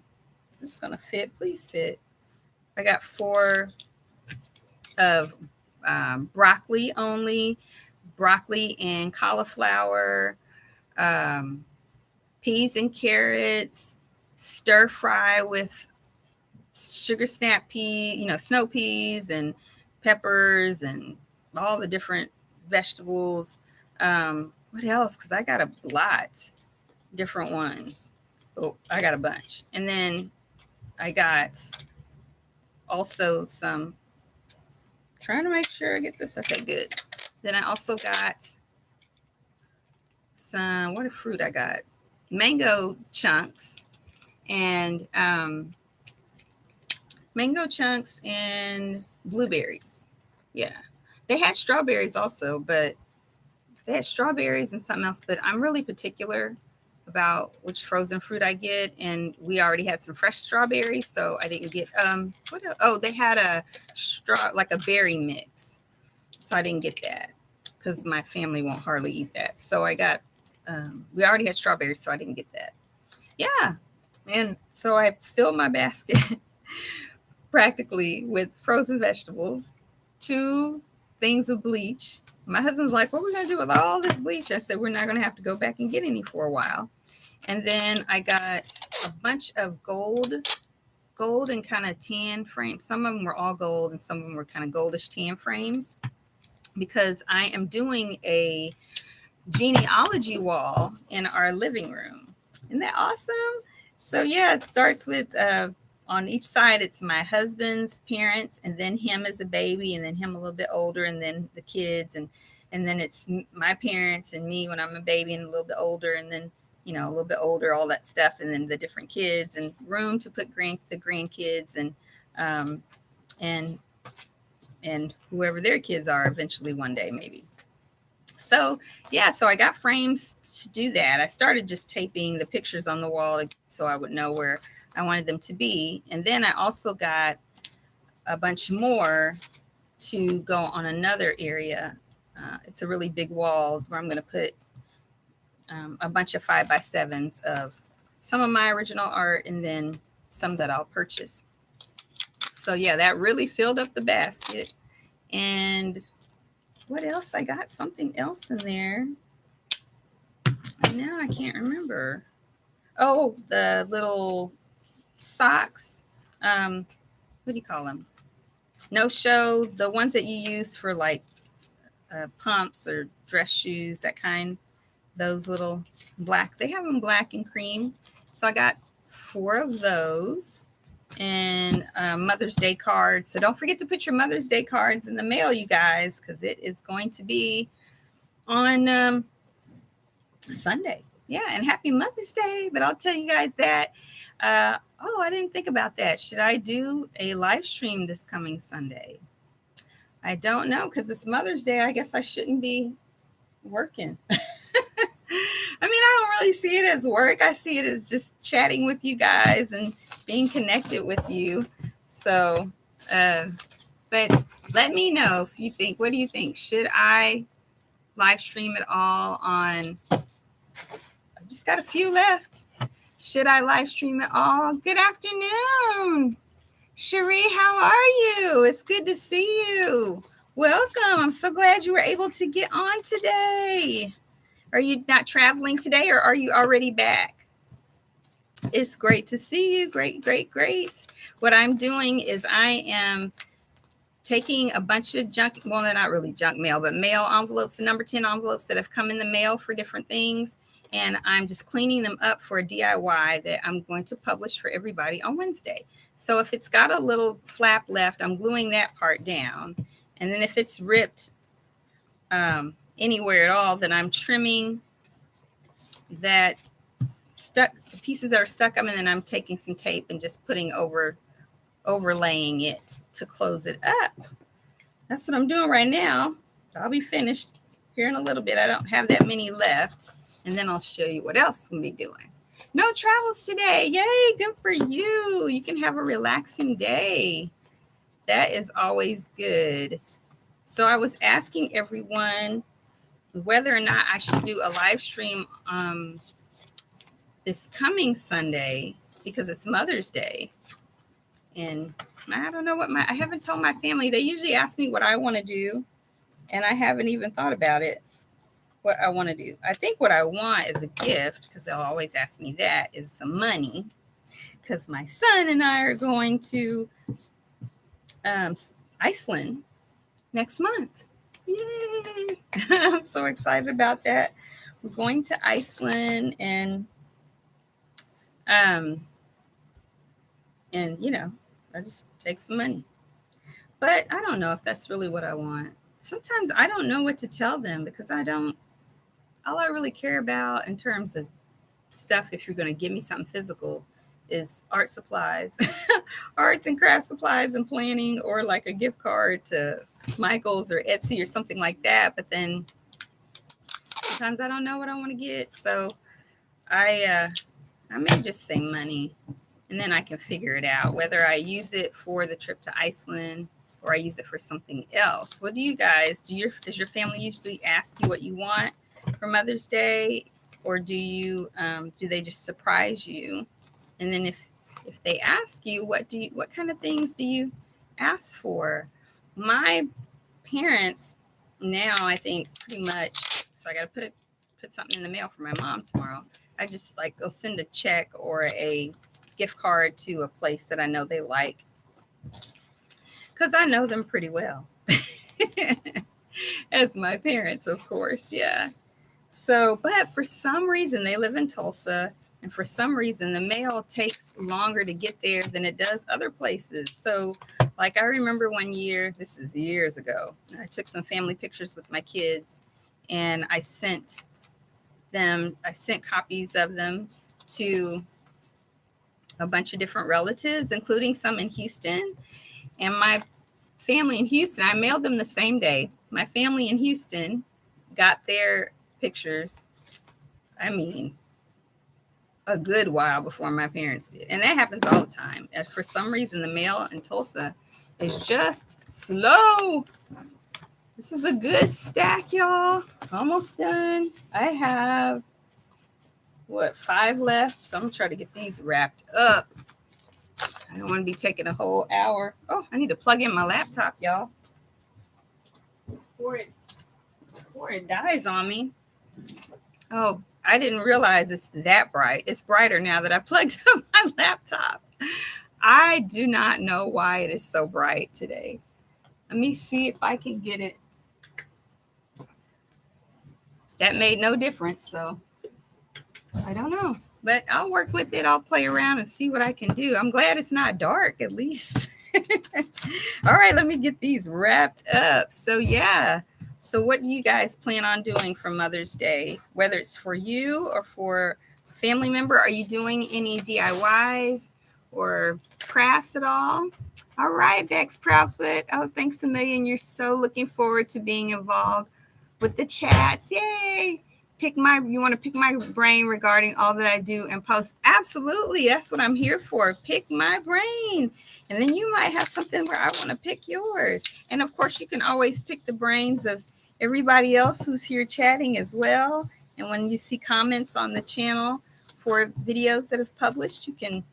is this going to fit? Please fit. I got 4 of broccoli only, broccoli and cauliflower, peas and carrots, stir fry with sugar snap pea, you know, snow peas and peppers and all the different vegetables. What else? Because I got a lot different ones. Oh, I got a bunch. And then I got also some, trying to make sure I get this. Okay, good. Then I also got some, what a fruit I got? Mango chunks and blueberries. Yeah. They had strawberries also, but they had strawberries and something else. But I'm really particular about which frozen fruit I get. And we already had some fresh strawberries, so I didn't get, what else? Oh, they had like a berry mix. So I didn't get that because my family won't hardly eat that. So I got, we already had strawberries, so I didn't get that. Yeah. And so I filled my basket practically with frozen vegetables, 2 things of bleach. My husband's like, what are we going to do with all this bleach? I said, we're not going to have to go back and get any for a while. And then I got a bunch of gold and kind of tan frames. Some of them were all gold and some of them were kind of goldish tan frames, because I am doing a genealogy wall in our living room. Isn't that awesome? So yeah, it starts with, on each side, it's my husband's parents, and then him as a baby, and then him a little bit older, and then the kids, and then it's my parents and me when I'm a baby and a little bit older, and then, you know, a little bit older, all that stuff, and then the different kids, and room to put the grandkids, and whoever their kids are eventually one day maybe. So yeah, so I got frames to do that. I started just taping the pictures on the wall so I would know where I wanted them to be. And then I also got a bunch more to go on another area. It's a really big wall where I'm going to put a bunch of 5x7s of some of my original art and then some that I'll purchase. So yeah, that really filled up the basket. And what else? I got something else in there. And now I can't remember. Oh, the little socks. what do you call them? No show, the ones that you use for like pumps or dress shoes, that kind. Those little black, they have them black and cream. So I got 4 of those, and Mother's Day cards. So don't forget to put your Mother's Day cards in the mail, you guys, because it is going to be on Sunday. Yeah, and happy Mother's Day. But I'll tell you guys that. Oh, I didn't think about that. Should I do a live stream this coming Sunday? I don't know, because it's Mother's Day. I guess I shouldn't be working. I mean, I don't really see it as work. I see it as just chatting with you guys and being connected with you. So, but let me know if you think, what do you think? Should I live stream it all on, I just got a few left. Should I live stream it all? Good afternoon. Cherie, how are you? It's good to see you. Welcome. I'm so glad you were able to get on today. Are you not traveling today, or are you already back? It's great to see you. Great, great, great. What I'm doing is I am taking a bunch of junk, well, they're not really junk mail, but mail envelopes, the number 10 envelopes that have come in the mail for different things. And I'm just cleaning them up for a DIY that I'm going to publish for everybody on Wednesday. So if it's got a little flap left, I'm gluing that part down. And then if it's ripped anywhere at all, then I'm trimming that stuck pieces that are stuck up, and then I'm taking some tape and just putting overlaying it to close it up. That's what I'm doing right now. I'll be finished here in a little bit. I don't have that many left, and then I'll show you what else I'm gonna be doing. No travels today. Yay, good for you. You can have a relaxing day. That is always good. So I was asking everyone whether or not I should do a live stream this coming Sunday, because it's Mother's Day. And I don't know what I haven't told my family. They usually ask me what I want to do, and I haven't even thought about it, what I want to do. I think what I want as a gift, because they'll always ask me that, is some money, because my son and I are going to Iceland next month. Yay! I'm so excited about that. We're going to Iceland, and you know, I just take some money. But I don't know if that's really what I want. Sometimes I don't know what to tell them, because all I really care about in terms of stuff, if you're going to give me something physical, is art supplies, arts and craft supplies and planning, or like a gift card to Michael's or Etsy or something like that. But then sometimes I don't know what I want to get. So I may just say money, and then I can figure it out, whether I use it for the trip to Iceland or I use it for something else. What do you guys, does your family usually ask you what you want for Mother's Day, or do they just surprise you? And then if they ask you, what kind of things do you ask for? My parents now, I think, pretty much, so I got to put something in the mail for my mom tomorrow. I just go send a check or a gift card to a place that I know they like, because I know them pretty well. As my parents, of course. Yeah. So, but for some reason, they live in Tulsa, and for some reason, the mail takes longer to get there than it does other places. So, I remember one year, this is years ago, I took some family pictures with my kids, and I sent copies of them to a bunch of different relatives, including some in Houston. And my family in Houston, I mailed them the same day. My family in Houston got their pictures, I mean, a good while before my parents did. And that happens all the time. And for some reason, the mail in Tulsa is just slow. This is a good stack, y'all. Almost done. I have, 5 left? So I'm going to try to get these wrapped up. I don't want to be taking a whole hour. Oh, I need to plug in my laptop, y'all, before it dies on me. Oh, I didn't realize it's that bright. It's brighter now that I plugged up my laptop. I do not know why it is so bright today. Let me see if I can get it. That made no difference, so I don't know. But I'll work with it. I'll play around and see what I can do. I'm glad it's not dark, at least. All right, let me get these wrapped up. So, yeah. So, what do you guys plan on doing for Mother's Day? Whether it's for you or for a family member, are you doing any DIYs or crafts at all? All right, Bex Proudfoot. Oh, thanks a million. You're so looking forward to being involved with the chats. Yay! You want to pick my brain regarding all that I do and post. Absolutely, that's what I'm here for. Pick my brain, and then you might have something where I want to pick yours. And of course, you can always pick the brains of everybody else who's here chatting as well. And when you see comments on the channel for videos that have published, you can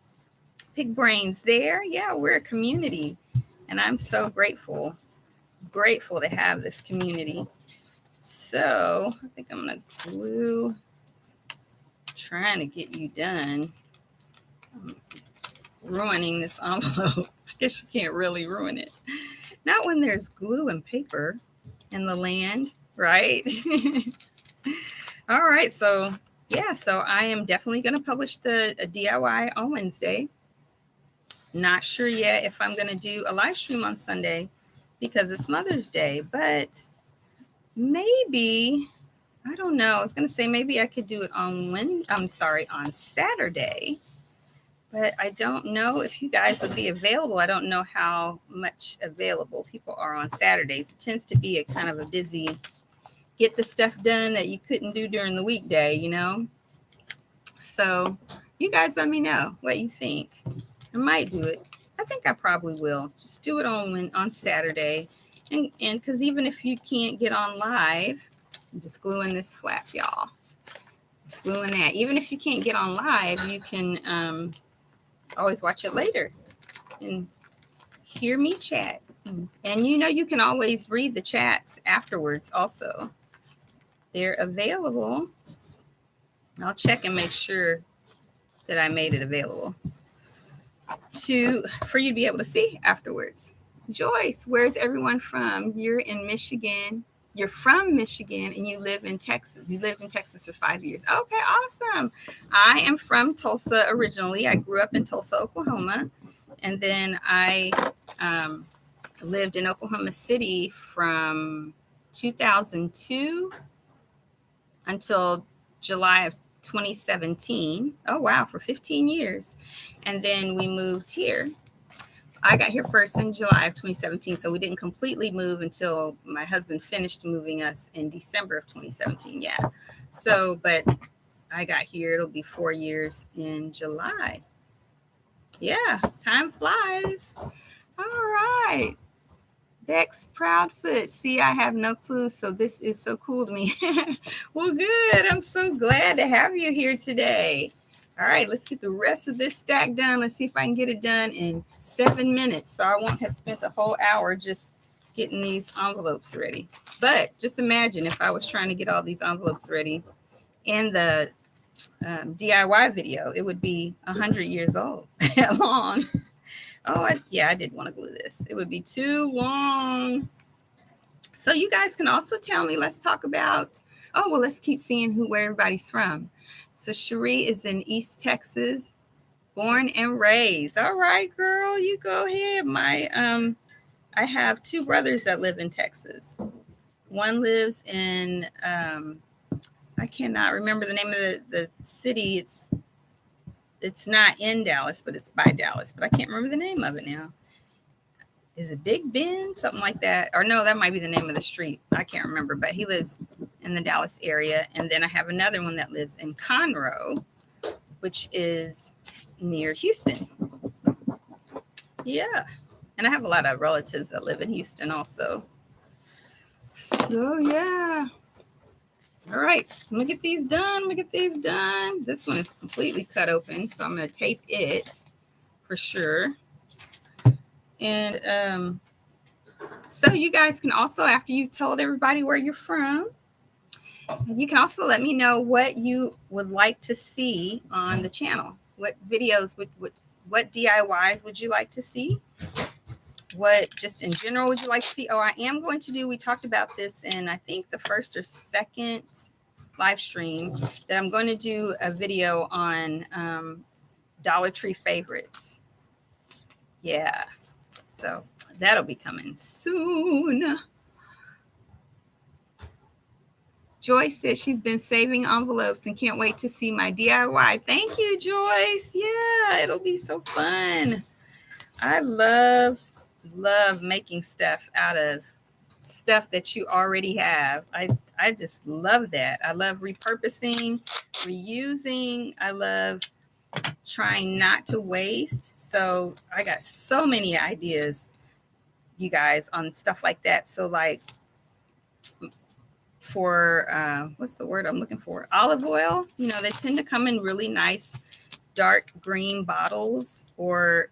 pick brains there. Yeah, we're a community, and I'm so grateful to have this community. So I think I'm gonna glue, trying to get you done. I'm ruining this envelope. I guess you can't really ruin it. Not when there's glue and paper in the land, right? All right, so yeah, so I am definitely gonna publish a DIY on Wednesday. Not sure yet if I'm gonna do a live stream on Sunday because it's Mother's Day, but maybe, I don't know. I was going to say maybe I could do it on Saturday, but I don't know if you guys will be available. I don't know how much available people are on Saturdays. It tends to be a kind of a busy, get the stuff done that you couldn't do during the weekday, you know? So you guys let me know what you think. I might do it. I think I probably will. Just do it on Saturday. And because even if you can't get on live, I'm just gluing this flap, y'all. Just gluing that. Even if you can't get on live, you can always watch it later and hear me chat. And you can always read the chats afterwards also. They're available. I'll check and make sure that I made it available for you to be able to see afterwards. Joyce, where's everyone from? You're in Michigan. You're from Michigan and you live in Texas. You lived in Texas for 5 years. Okay, awesome. I am from Tulsa originally. I grew up in Tulsa, Oklahoma. And then I lived in Oklahoma City from 2002 until July of 2017. Oh, wow, for 15 years. And then we moved here. I got here first in July of 2017, so we didn't completely move until my husband finished moving us in December of 2017. Yeah. So, but I got here, it'll be 4 years in July. Yeah, time flies. All right. Bex Proudfoot. See, I have no clue, so this is so cool to me. Well, good. I'm so glad to have you here today. All right, let's get the rest of this stack done. Let's see if I can get it done in 7 minutes. So I won't have spent a whole hour just getting these envelopes ready. But just imagine if I was trying to get all these envelopes ready in the DIY video, it would be 100 years old long. Oh, I did want to glue this. It would be too long. So you guys can also tell me, let's talk about, let's keep seeing where everybody's from. So Cherie is in East Texas, born and raised. All right, girl, you go ahead. I have 2 brothers that live in Texas. One lives in, I cannot remember the name of the city. It's not in Dallas, but it's by Dallas, but I can't remember the name of it now. Is it Big Bend? Something like that. Or no, that might be the name of the street. I can't remember, but he lives in the Dallas area. And then I have another one that lives in Conroe, which is near Houston. Yeah. And I have a lot of relatives that live in Houston also. So, yeah. All right. Let me get these done. This one is completely cut open, so I'm going to tape it for sure. And so you guys can also, after you've told everybody where you're from, you can also let me know what you would like to see on the channel. What videos what DIYs would you like to see? What just in general would you like to see? Oh, I am going to do, we talked about this in I think the first or second live stream, that I'm going to do a video on Dollar Tree favorites. Yeah, so that'll be coming soon. Joyce says she's been saving envelopes and can't wait to see my DIY. Thank you, Joyce. Yeah, it'll be so fun. I love making stuff out of stuff that you already have. I just love that. I love repurposing, reusing. I love trying not to waste. So I got so many ideas, you guys, on stuff like that. So like for what's the word I'm looking for? Olive oil. You know, they tend to come in really nice dark green bottles or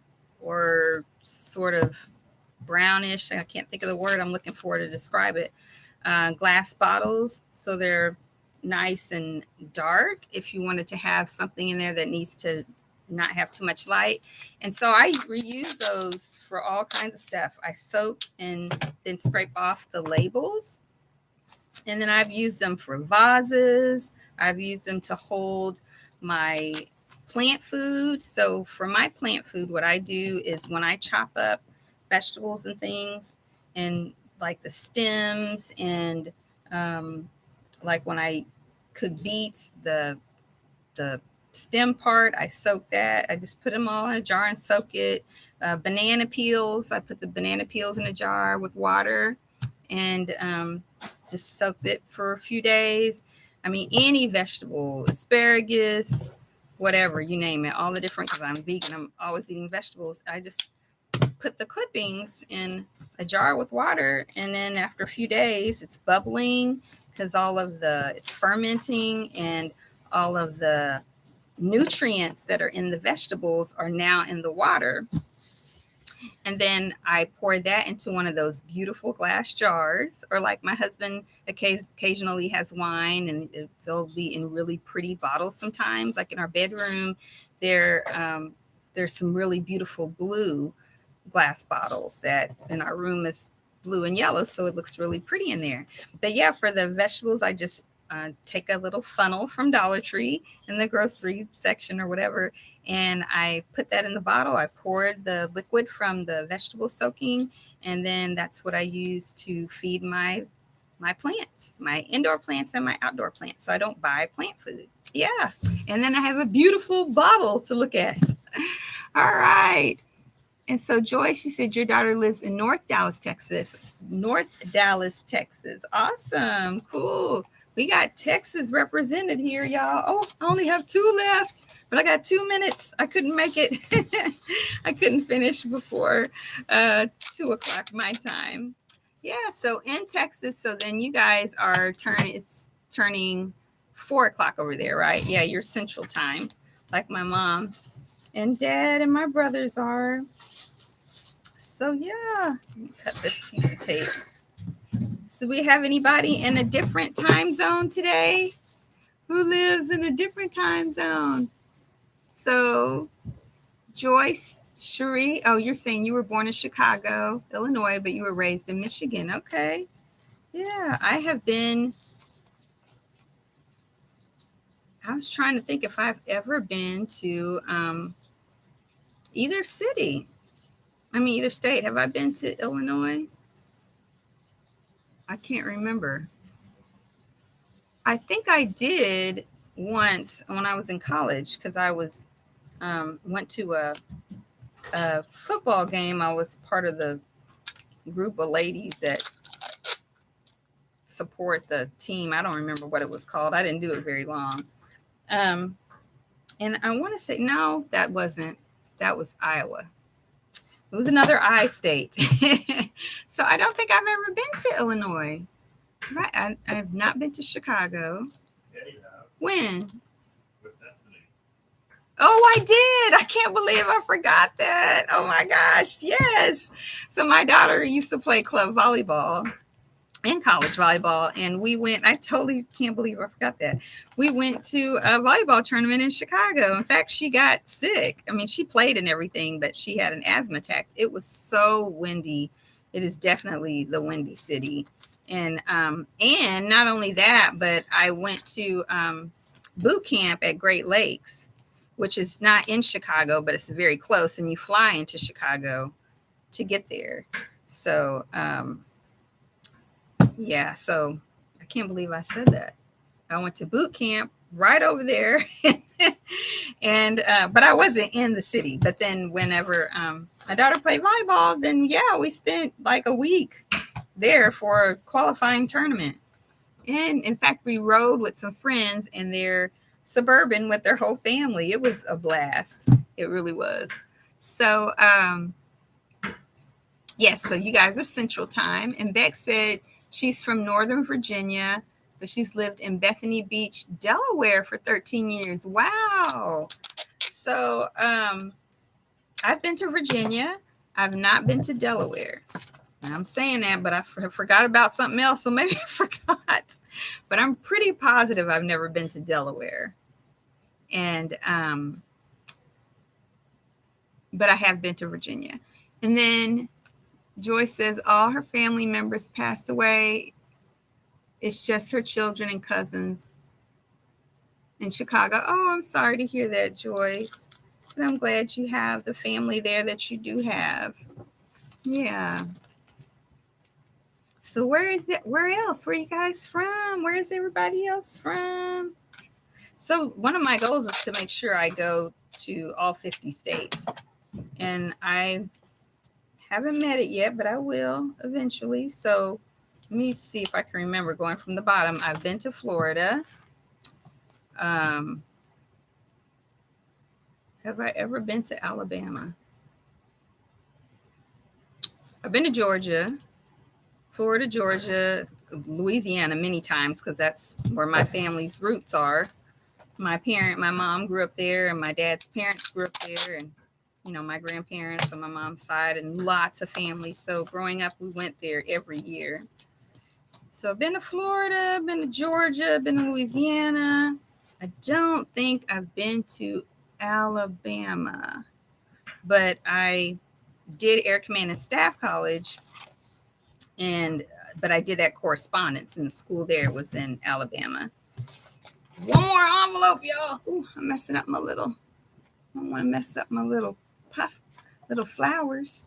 sort of brownish. I can't think of the word I'm looking for to describe it. Glass bottles. So they're nice and dark if you wanted to have something in there that needs to not have too much light. And so I reuse those for all kinds of stuff. I soak and then scrape off the labels. And then I've used them for vases. I've used them to hold my plant food. So for my plant food, what I do is when I chop up vegetables and things, and like the stems, and like when I cook beets, the stem part, I soak that. I just put them all in a jar and soak it. Banana peels, I put the banana peels in a jar with water and just soaked it for a few days. I mean, any vegetable, asparagus, whatever, you name it, all the different, because I'm vegan, I'm always eating vegetables. I just put the clippings in a jar with water, and then after a few days, it's bubbling because it's fermenting, and all of the nutrients that are in the vegetables are now in the water. And then I pour that into one of those beautiful glass jars, or like my husband occasionally has wine, and they'll be in really pretty bottles sometimes. Like in our bedroom, there's some really beautiful blue glass bottles that in our room is blue and yellow, so it looks really pretty in there. But yeah, for the vegetables, I just take a little funnel from Dollar Tree in the grocery section or whatever, and I put that in the bottle. I poured the liquid from the vegetable soaking, and then that's what I use to feed my plants, my indoor plants and my outdoor plants. So I don't buy plant food. Yeah, and then I have a beautiful bottle to look at. All right. And so, Joyce, you said your daughter lives in North Dallas, Texas. North Dallas, Texas. Awesome. Cool. We got Texas represented here, y'all. Oh, I only have 2 left, but I got 2 minutes. I couldn't make it. I couldn't finish before 2 o'clock my time. Yeah, so in Texas, so then you guys are turning 4 o'clock over there, right? Yeah, you're Central Time, like my mom and dad and my brothers are. So yeah, cut this piece of tape. So we have anybody in a different time zone today? Who lives in a different time zone? So Joyce, Cherie, oh, you're saying you were born in Chicago, Illinois, but you were raised in Michigan. Okay. Yeah, I was trying to think if I've ever been to either city. Either state. Have I been to Illinois? I can't remember. I think I did once when I was in college, because I went to a football game. I was part of the group of ladies that support the team. I don't remember what it was called. I didn't do it very long. And I want to say, no, that was Iowa. It was another I state. So I don't think I've ever been to Illinois. Right. I've not been to Chicago. Yeah, you have. When? With Destiny. Oh, I did. I can't believe I forgot that. Oh my gosh. Yes. So my daughter used to play club volleyball. and college volleyball. And we went, I totally can't believe I forgot that. We went to a volleyball tournament in Chicago. In fact, she got sick. I mean, she played and everything, but she had an asthma attack. It was so windy. It is definitely the windy city. And not only that, but I went to boot camp at Great Lakes, which is not in Chicago, but it's very close. And you fly into Chicago to get there. So, yeah, so I can't believe I said that. I went to boot camp right over there, and but I wasn't in the city. But then whenever my daughter played volleyball, then yeah, we spent like a week there for a qualifying tournament. And in fact, we rode with some friends in their Suburban with their whole family. It was a blast. It really was. So yes, so you guys are Central Time. And Beck said she's from Northern Virginia, but she's lived in Bethany Beach, Delaware for 13 years. Wow. So I've been to Virginia. I've not been to Delaware. And I'm saying that, but I forgot about something else, so maybe I forgot. But I'm pretty positive I've never been to Delaware. And but I have been to Virginia. And then Joyce says all her family members passed away. It's just her children and cousins in Chicago. Oh, I'm sorry to hear that, Joyce. But I'm glad you have the family there that you do have. Yeah. So where is that? Where else? Where are you guys from? Where is everybody else from? So one of my goals is to make sure I go to all 50 states. And I haven't met it yet, but I will eventually. So let me see if I can remember going from the bottom. I've been to Florida. Have I ever been to Alabama? I've been to Georgia, Florida, Georgia, Louisiana many times because that's where my family's roots are. My mom grew up there, and my dad's parents grew up there, and my grandparents on my mom's side, and lots of families. So growing up, we went there every year. So I've been to Florida, been to Georgia, been to Louisiana. I don't think I've been to Alabama, but I did Air Command and Staff College, but I did that correspondence, and the school there was in Alabama. One more envelope, y'all. Ooh, I'm messing up my little. I don't want to mess up my little puff, little flowers.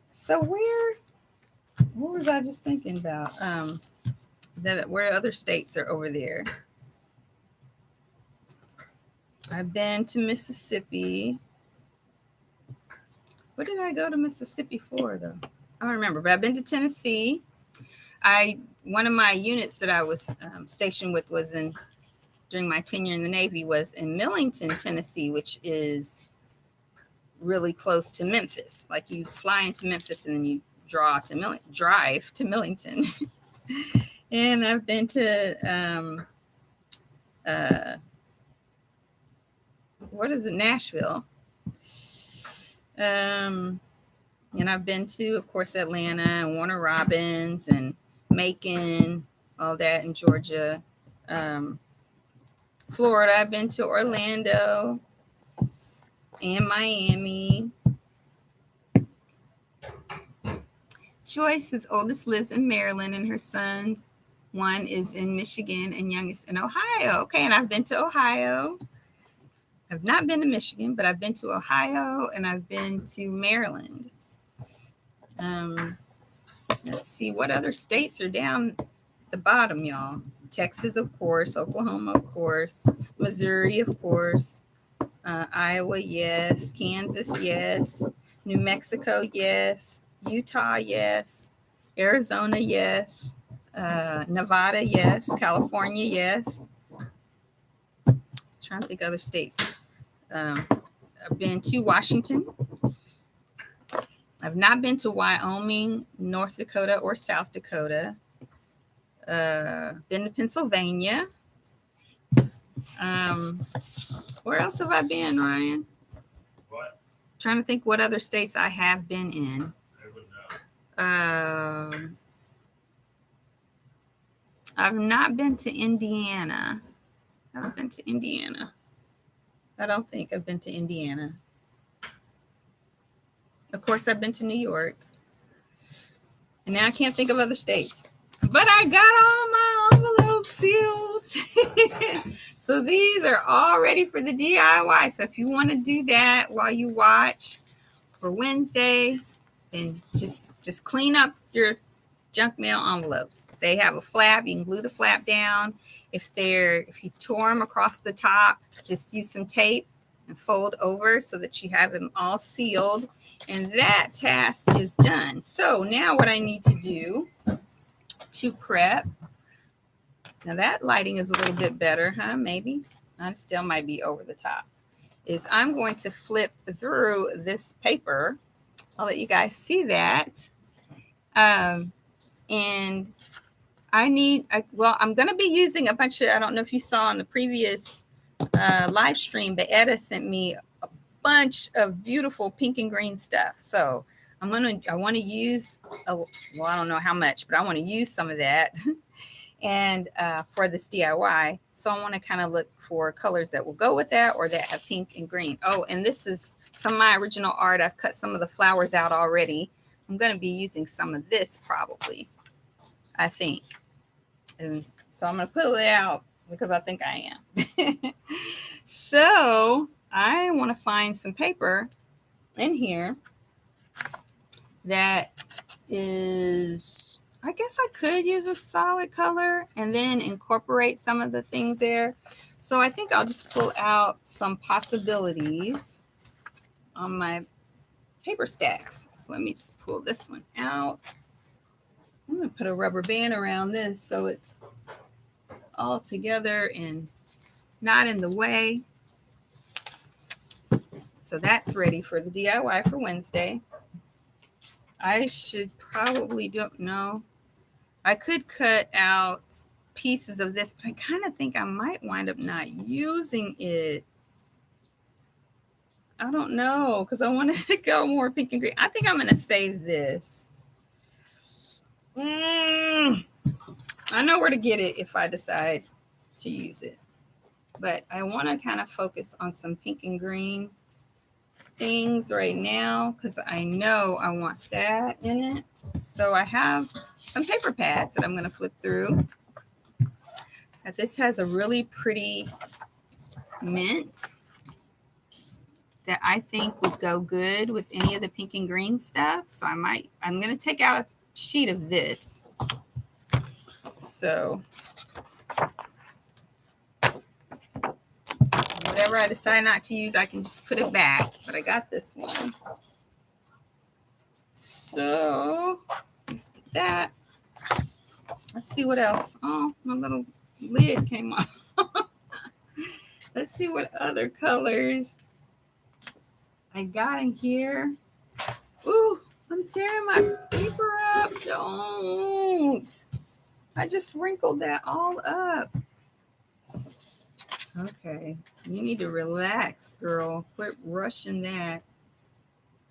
So what was I just thinking about? That where other states are over there. I've been to Mississippi. What did I go to Mississippi for, though? I don't remember, but I've been to Tennessee. One of my units that I was stationed with during my tenure in the Navy was in Millington, Tennessee, which is really close to Memphis. Like you fly into Memphis and then you drive to Millington. And I've been to Nashville. And I've been to, of course, Atlanta and Warner Robins and Macon, all that in Georgia. Florida, I've been to Orlando and Miami. Joyce's oldest lives in Maryland, and her sons, one is in Michigan and youngest in Ohio. Okay, and I've been to Ohio. I've not been to Michigan, but I've been to Ohio and I've been to Maryland. Let's see what other states are down at the bottom, y'all. Texas, of course. Oklahoma, of course. Missouri, of course. Iowa, yes. Kansas, yes. New Mexico, yes. Utah, yes. Arizona, yes. Nevada, yes. California, yes. Trying to think of other states. I've been to Washington. I've not been to Wyoming, North Dakota, or South Dakota. Been to Pennsylvania. Where else have I been, Ryan? What? Trying to think what other states I have been in. I would know. Um, I've not been to Indiana. I haven't been to Indiana. I don't think I've been to Indiana. Of course, I've been to New York. And now I can't think of other states. But I got all my envelopes sealed. So these are all ready for the DIY. So if you want to do that while you watch for Wednesday, then just clean up your junk mail envelopes. They have a flap. You can glue the flap down. If you tore them across the top, just use some tape and fold over so that you have them all sealed. And that task is done. So now what I need to do to prep, now that lighting is a little bit better, huh? Maybe. I still might be over the top. Is I'm going to flip through this paper. I'll let you guys see that. And I'm going to be using a bunch of, I don't know if you saw in the previous live stream, but Etta sent me a bunch of beautiful pink and green stuff. So I want to use, I don't know how much, but I want to use some of that and for this DIY. So I want to kind of look for colors that will go with that or that have pink and green. Oh, and this is some of my original art. I've cut some of the flowers out already. I'm going to be using some of this probably, I think. And so I'm going to pull it out because I think I am. So I want to find some paper in here that is, I guess I could use a solid color and then incorporate some of the things there. So I think I'll just pull out some possibilities on my paper stacks. So let me just pull this one out. I'm going to put a rubber band around this so it's all together and not in the way. So that's ready for the DIY for Wednesday. I should probably don't know. I could cut out pieces of this, but I kind of think I might wind up not using it. I don't know because I wanted to go more pink and green. I think I'm going to save this. I know where to get it if I decide to use it. But I want to kind of focus on some pink and green things right now because I know I want that in it. So I have some paper pads that I'm going to flip through. This has a really pretty mint that I think would go good with any of the pink and green stuff. So I'm going to take out a sheet of this. So whatever I decide not to use, I can just put it back. But I got this one. So let's get that. Let's see what else. Oh, my little lid came off. Let's see what other colors I got in here. Ooh, I'm tearing my paper up. Don't. I just wrinkled that all up. Okay, you need to relax, girl. Quit rushing that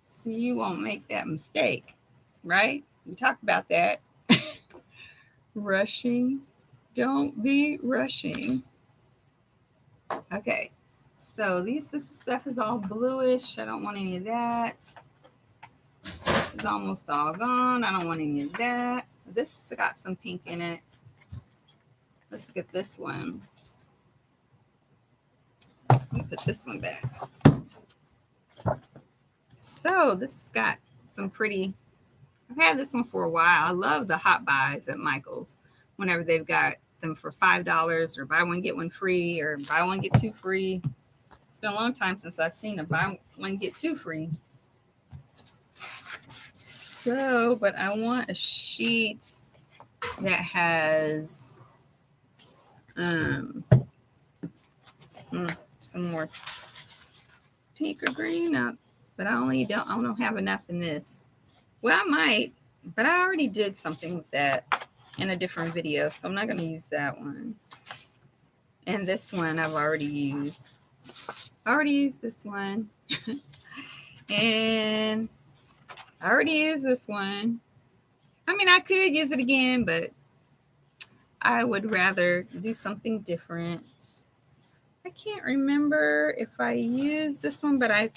so you won't make that mistake, right? We talked about that. Rushing. Don't be rushing. Okay, so this stuff is all bluish. I don't want any of that. This is almost all gone. I don't want any of that. This has got some pink in it. Let's look at this one. Let me put this one back. So this has got some pretty, I've had this one for a while. I love the hot buys at Michael's whenever they've got them for $5 or buy one, get one free or buy one, get two free. It's been a long time since I've seen a buy one, get two free. So, but I want a sheet that has some more pink or green up, but I don't have enough in this. Well, I might, but I already did something with that in a different video, so I'm not going to use that one. And this one I've already used. I already used this one. And I already used this one. I mean, I could use it again, but I would rather do something different. I can't remember if I used this one, but I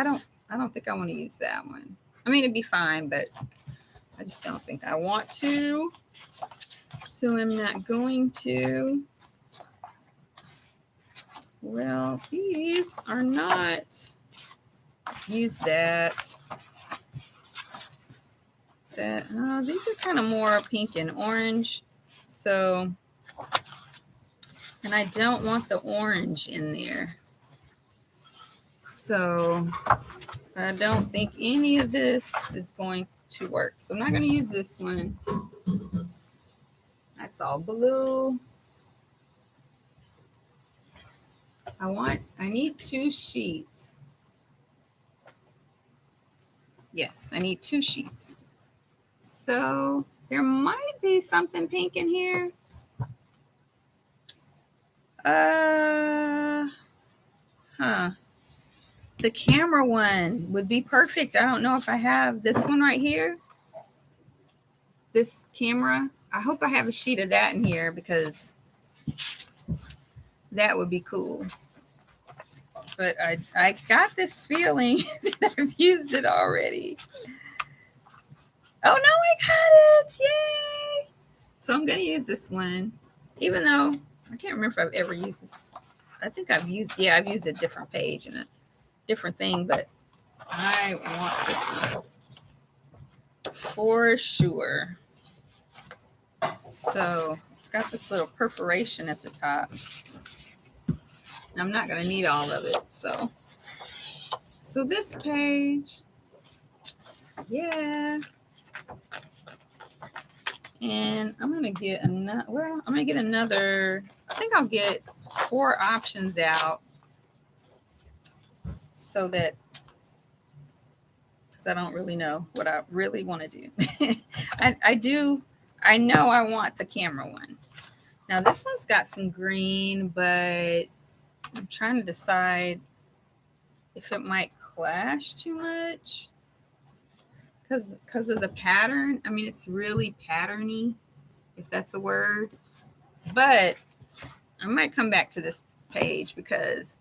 don't think I want to use that one. I mean, it'd be fine, but I just don't think I want to. So I'm not going to. Well, these are not. Use that. These are kind of more pink and orange. So, and I don't want the orange in there. So I don't think any of this is going to work. So I'm not going to use this one. That's all blue. I need 2 sheets. Yes, I need 2 sheets. So there might be something pink in here. The camera one would be perfect. I don't know if I have this one right here. This camera. I hope I have a sheet of that in here because that would be cool. But I got this feeling that I've used it already. Oh no, I got it! Yay! So I'm gonna use this one. Even though I can't remember if I've ever used this. I think I've used a different page and a different thing, but I want this one for sure. So it's got this little perforation at the top. I'm not going to need all of it. So this page, yeah. And I'm going to get another, well, I'm going to get another, I think I'll get 4 options out so that, because I don't really know what I really want to do. I know I want the camera one. Now this one's got some green, but I'm trying to decide if it might clash too much because of the pattern. I mean, it's really patterny, if that's a word. But I might come back to this page because,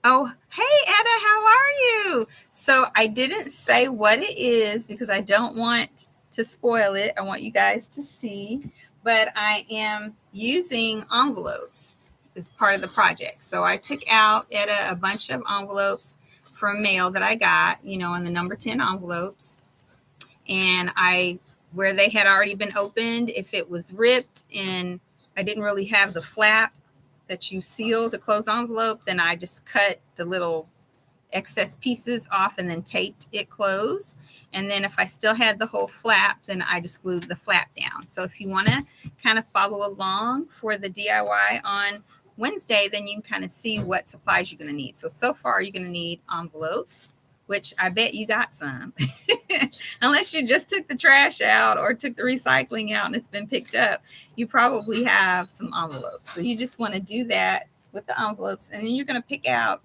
oh, hey, Etta, how are you? So I didn't say what it is because I don't want to spoil it. I want you guys to see, but I am using envelopes as part of the project. So I took out Etta a bunch of envelopes from mail that I got, in the number 10 envelopes. And where they had already been opened, if it was ripped and I didn't really have the flap that you seal to close envelope, then I just cut the little excess pieces off and then taped it closed. And then if I still had the whole flap, then I just glued the flap down. So if you want to kind of follow along for the DIY on Wednesday, then you can kind of see what supplies you're going to need. So far you're going to need envelopes, which I bet you got some. Unless you just took the trash out or took the recycling out and it's been picked up, you probably have some envelopes. So you just want to do that with the envelopes, and then you're going to pick out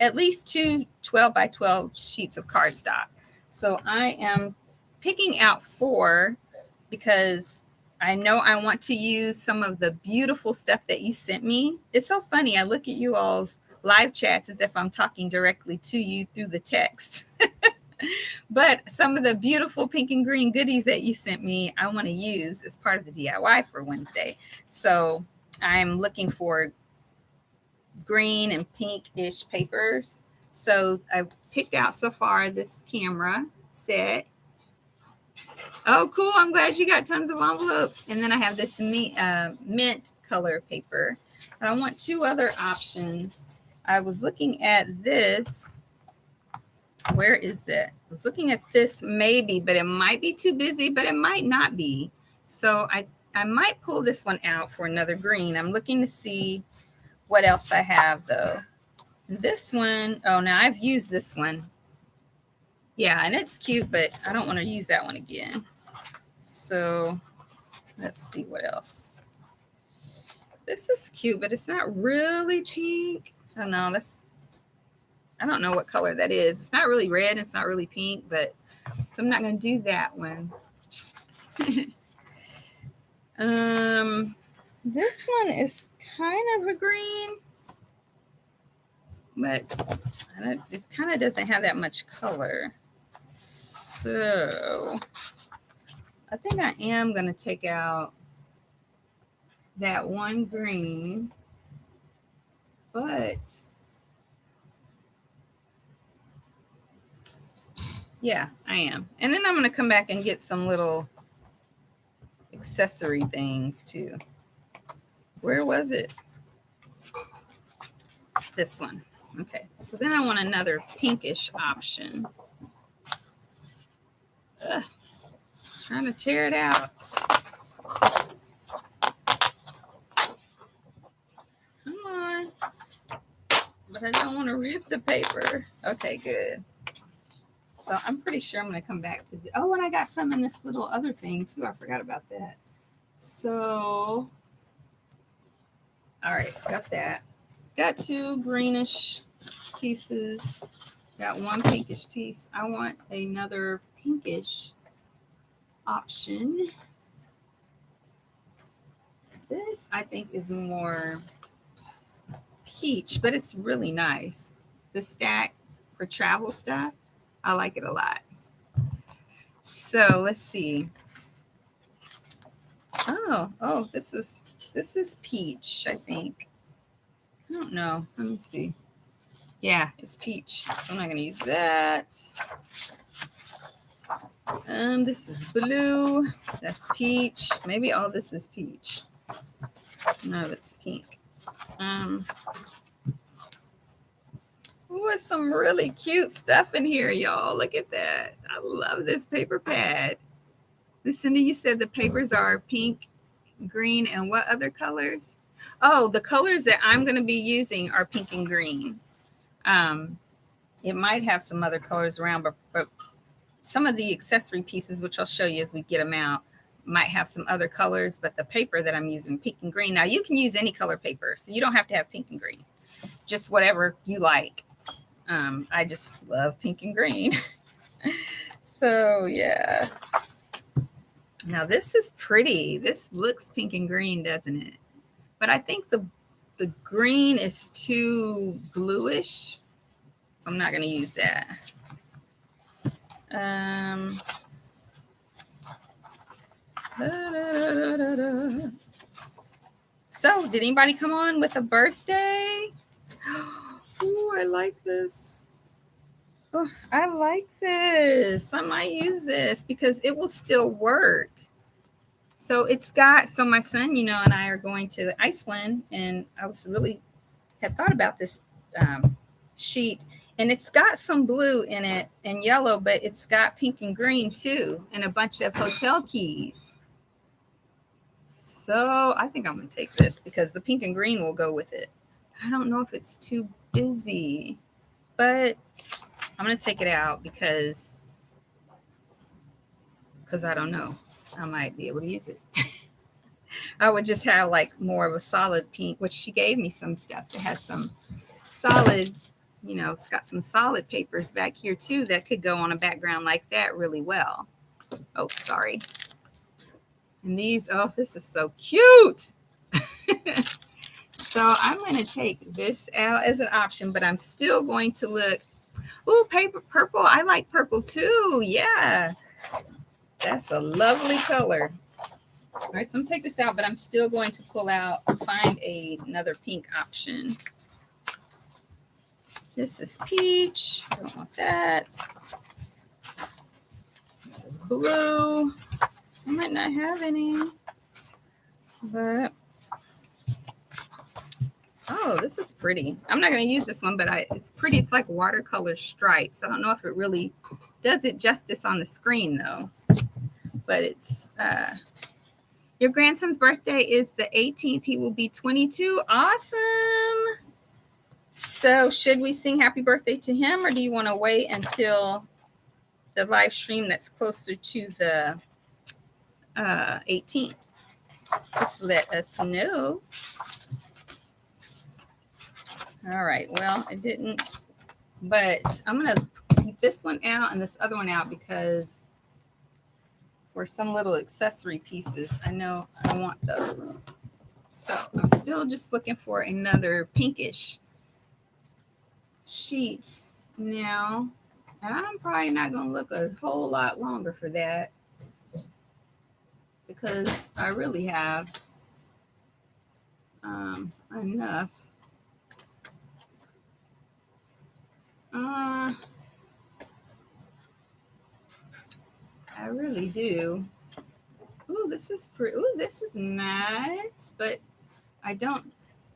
at least 2 12 by 12 sheets of cardstock. So I am picking out 4 because I know I want to use some of the beautiful stuff that you sent me. It's so funny. I look at you all's live chats as if I'm talking directly to you through the text. But some of the beautiful pink and green goodies that you sent me, I want to use as part of the DIY for Wednesday. So I'm looking for green and pinkish papers. So I've picked out so far this camera set. Oh, cool. I'm glad you got tons of envelopes. And then I have this mint color paper. But I want 2 other options. I was looking at this. Where is that? I was looking at this maybe, but it might be too busy, but it might not be. So I might pull this one out for another green. I'm looking to see what else I have though. This one, oh, now I've used this one. Yeah, and it's cute, but I don't want to use that one again. So let's see what else. This is cute, but it's not really pink. Oh no, I don't know what color that is. It's not really red. It's not really pink, but so I'm not going to do that one. This one is kind of a green, but it kind of doesn't have that much color. So I think I am going to take out that one green, but yeah, I am. And then I'm going to come back and get some little accessory things too. Where was it? This one. Okay, so then I want another pinkish option. Ugh, trying to tear it out. Come on. But I don't want to rip the paper. Okay, good. So I'm pretty sure I'm going to come back to oh, and I got some in this little other thing too. I forgot about that. So, all right, got that. Got two greenish pieces. Got one pinkish piece. I want another pinkish option. This I think is more peach, but it's really nice. The stack for travel stuff, I like it a lot. So let's see. Oh, this is peach, I think. I don't know. Let me see. Yeah, it's peach. So I'm not gonna use that. This is blue. That's peach. Maybe all this is peach. No, it's pink. With some really cute stuff in here, y'all. Look at that. I love this paper pad. Cindy, you said the papers are pink, green, and what other colors? Oh, the colors that I'm going to be using are pink and green. It might have some other colors around, but some of the accessory pieces, which I'll show you as we get them out, might have some other colors, but the paper that I'm using, pink and green. Now, you can use any color paper, so you don't have to have pink and green. Just whatever you like. I just love pink and green. So, yeah. Now, this is pretty. This looks pink and green, doesn't it? But I think the green is too bluish, so I'm not going to use that. So, did anybody come on with a birthday? Oh, I like this. Oh, I like this. I might use this because it will still work. So so my son, and I are going to Iceland, and I had thought about this sheet, and it's got some blue in it and yellow, but it's got pink and green too, and a bunch of hotel keys. So I think I'm going to take this because the pink and green will go with it. I don't know if it's too busy, but I'm going to take it out because I don't know. I might be able to use it. I would just have like more of a solid pink, which she gave me some stuff that has some solid, it's got some solid papers back here too that could go on a background like that really well. Oh, sorry. And these, this is so cute. So I'm going to take this out as an option, but I'm still going to look. Ooh, purple. I like purple too. Yeah. That's a lovely color. All right, so I'm going to take this out, but I'm still going to find another pink option. This is peach. I don't want that. This is blue. I might not have any, but this is pretty. I'm not going to use this one, but it's pretty. It's like watercolor stripes. I don't know if it really does it justice on the screen though, but it's your grandson's birthday is the 18th. He will be 22. Awesome. So should we sing happy birthday to him, or do you want to wait until the live stream that's closer to the 18th? Just let us know. All right. Well, I didn't But I'm going to keep this one out and this other one out because for some little accessory pieces, I know I want those. So I'm still just looking for another pinkish sheet now. And I'm probably not going to look a whole lot longer for that because I really have enough. I really do. Ooh, this is pretty. Ooh, this is nice, but I don't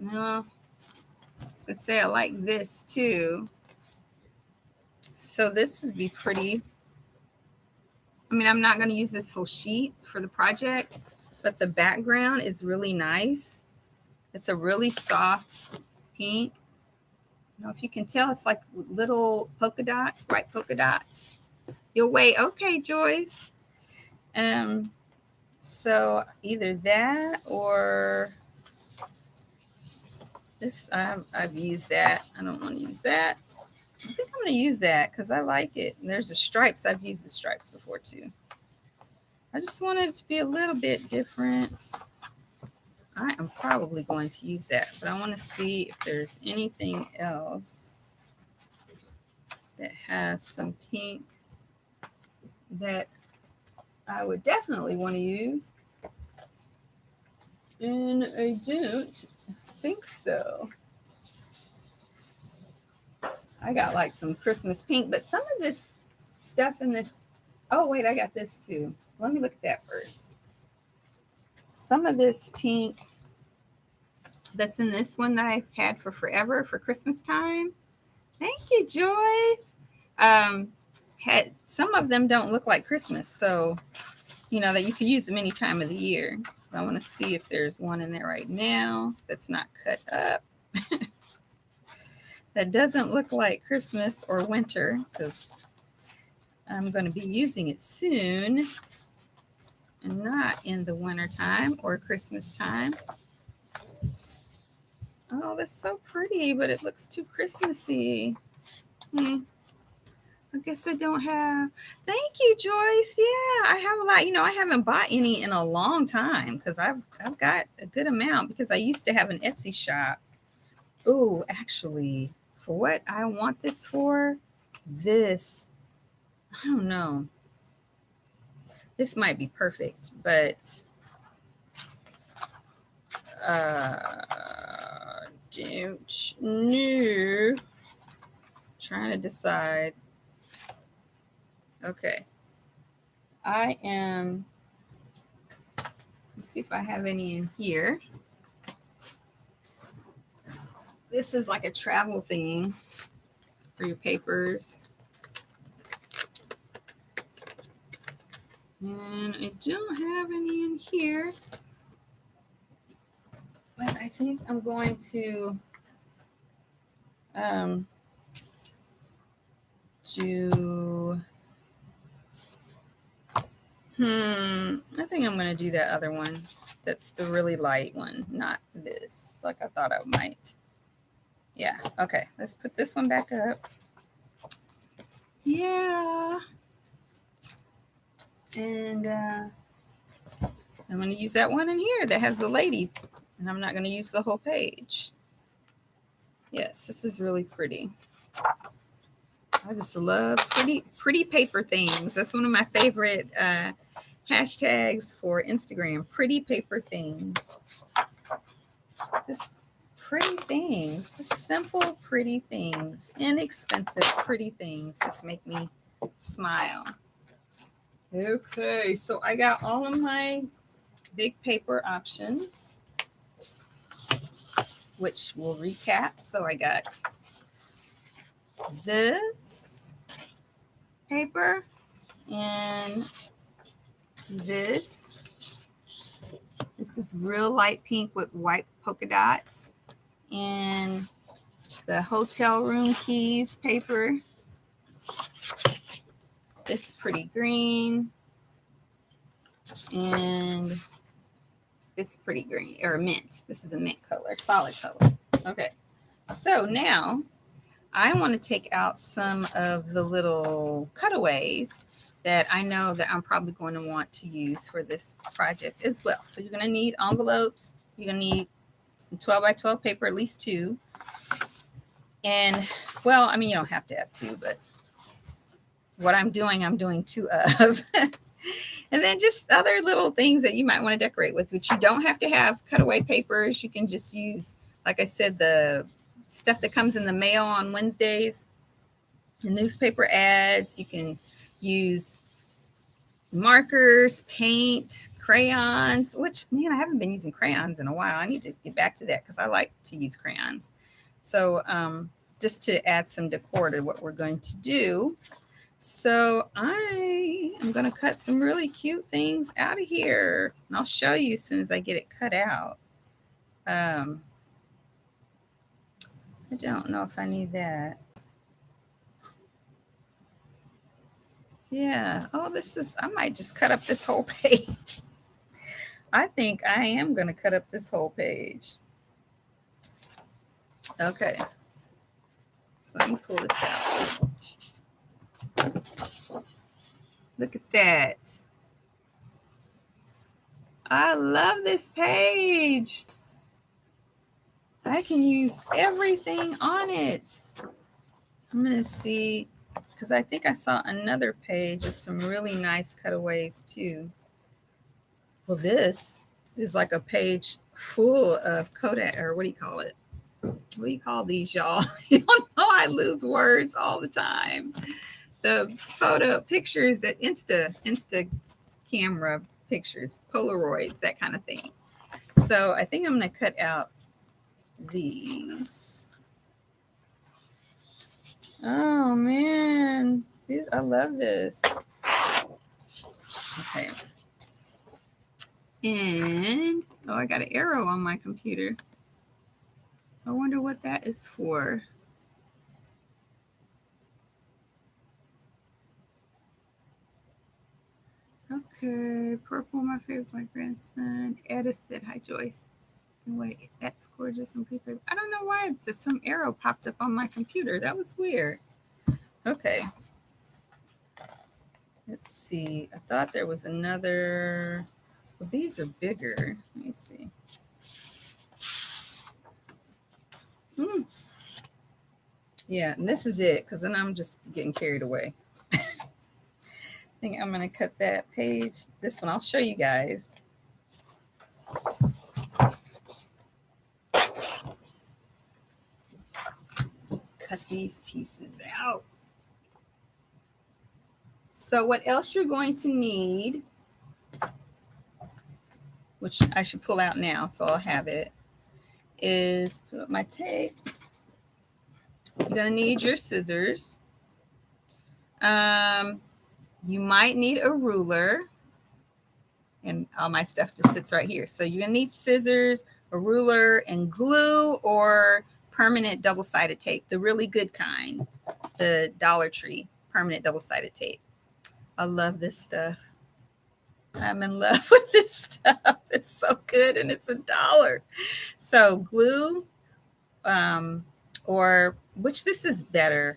know. I was gonna say I like this too. So this would be pretty. I mean, I'm not gonna use this whole sheet for the project, but the background is really nice. It's a really soft pink. I don't know if you can tell, it's like little polka dots, white polka dots. You'll wait. Okay, Joyce. So either that or this. I've used that. I don't want to use that. I think I'm going to use that because I like it. And there's the stripes. I've used the stripes before too. I just wanted it to be a little bit different. I am probably going to use that, but I want to see if there's anything else that has some pink that I would definitely want to use. And I don't think so. I got like some Christmas pink, but some of this stuff in this, oh wait, I got this too. Let me look at that first. Some of this pink that's in this one that I've had for forever for Christmas time. Thank you, Joyce. Some of them don't look like Christmas, so you know that you can use them any time of the year. I want to see if there's one in there right now that's not cut up. That doesn't look like Christmas or winter because I'm going to be using it soon and not in the winter time or Christmas time. Oh, that's so pretty, but it looks too Christmassy. I guess I don't have. Thank you, Joyce. Yeah, I have a lot. You know, I haven't bought any in a long time because I've got a good amount because I used to have an Etsy shop. Oh, actually, for what I want this for, this, I don't know. This might be perfect, but don't know. Trying to decide. Okay. I am, let's see if I have any in here. This is like a travel thing for your papers. And I don't have any in here. But I think I'm going to do, I think I'm going to do that other one. That's the really light one, not this, like I thought I might. Yeah, okay, let's put this one back up. Yeah. And I'm going to use that one in here that has the lady. And I'm not going to use the whole page. Yes, this is really pretty. I just love pretty paper things. That's one of my favorite hashtags for Instagram. Pretty paper things. Just pretty things. Just simple, pretty things. Inexpensive, pretty things. Just make me smile. Okay, so I got all of my big paper options, which we'll recap. So I got this paper and this. This is real light pink with white polka dots. And the hotel room keys paper. This pretty green. And this pretty green, or mint. This is a mint color, solid color. Okay, so now I want to take out some of the little cutaways that I know that I'm probably going to want to use for this project as well. So you're going to need envelopes. You're going to need some 12 by 12 paper, at least two. And, well, I mean, you don't have to have two, but what I'm doing two of. And then just other little things that you might want to decorate with, which you don't have to have cutaway papers. You can just use, like I said, the stuff that comes in the mail on Wednesdays, the newspaper ads. You can use markers, paint, crayons, which, man, I haven't been using crayons in a while. I need to get back to that because I like to use crayons. So just to add some decor to what we're going to do. So I am going to cut some really cute things out of here. And I'll show you as soon as I get it cut out. I don't know if I need that. Yeah. Oh, I might just cut up this whole page. I think I am going to cut up this whole page. Okay. So let me pull this out. Look at that. I love this page. I can use everything on it. I'm going to see, because I think I saw another page of some really nice cutaways too. Well, this is like a page full of Kodak, or what do you call it? What do you call these, y'all? You don't know, I lose words all the time. The photo pictures, that Insta camera pictures, Polaroids, that kind of thing. So I think I'm going to cut out these. Oh man, I love this. Okay. And oh, I got an arrow on my computer. I wonder what that is for. Okay, purple, my favorite, my grandson. Edda said, hi, Joyce. Wait, that's gorgeous and pretty. I don't know why some arrow popped up on my computer. That was weird. Okay. Let's see. I thought there was another. Well, these are bigger. Let me see. Yeah, and this is it, because then I'm just getting carried away. I think I'm going to cut that page. This one, I'll show you guys. Cut these pieces out. So what else you're going to need, which I should pull out now so I'll have it, is put up my tape. You're going to need your scissors. You might need a ruler. And all my stuff just sits right here. So you're going to need scissors, a ruler, and glue or permanent double-sided tape, the really good kind, the Dollar Tree permanent double-sided tape. I love this stuff. I'm in love with this stuff. It's so good, and it's $1. So glue, or which this is better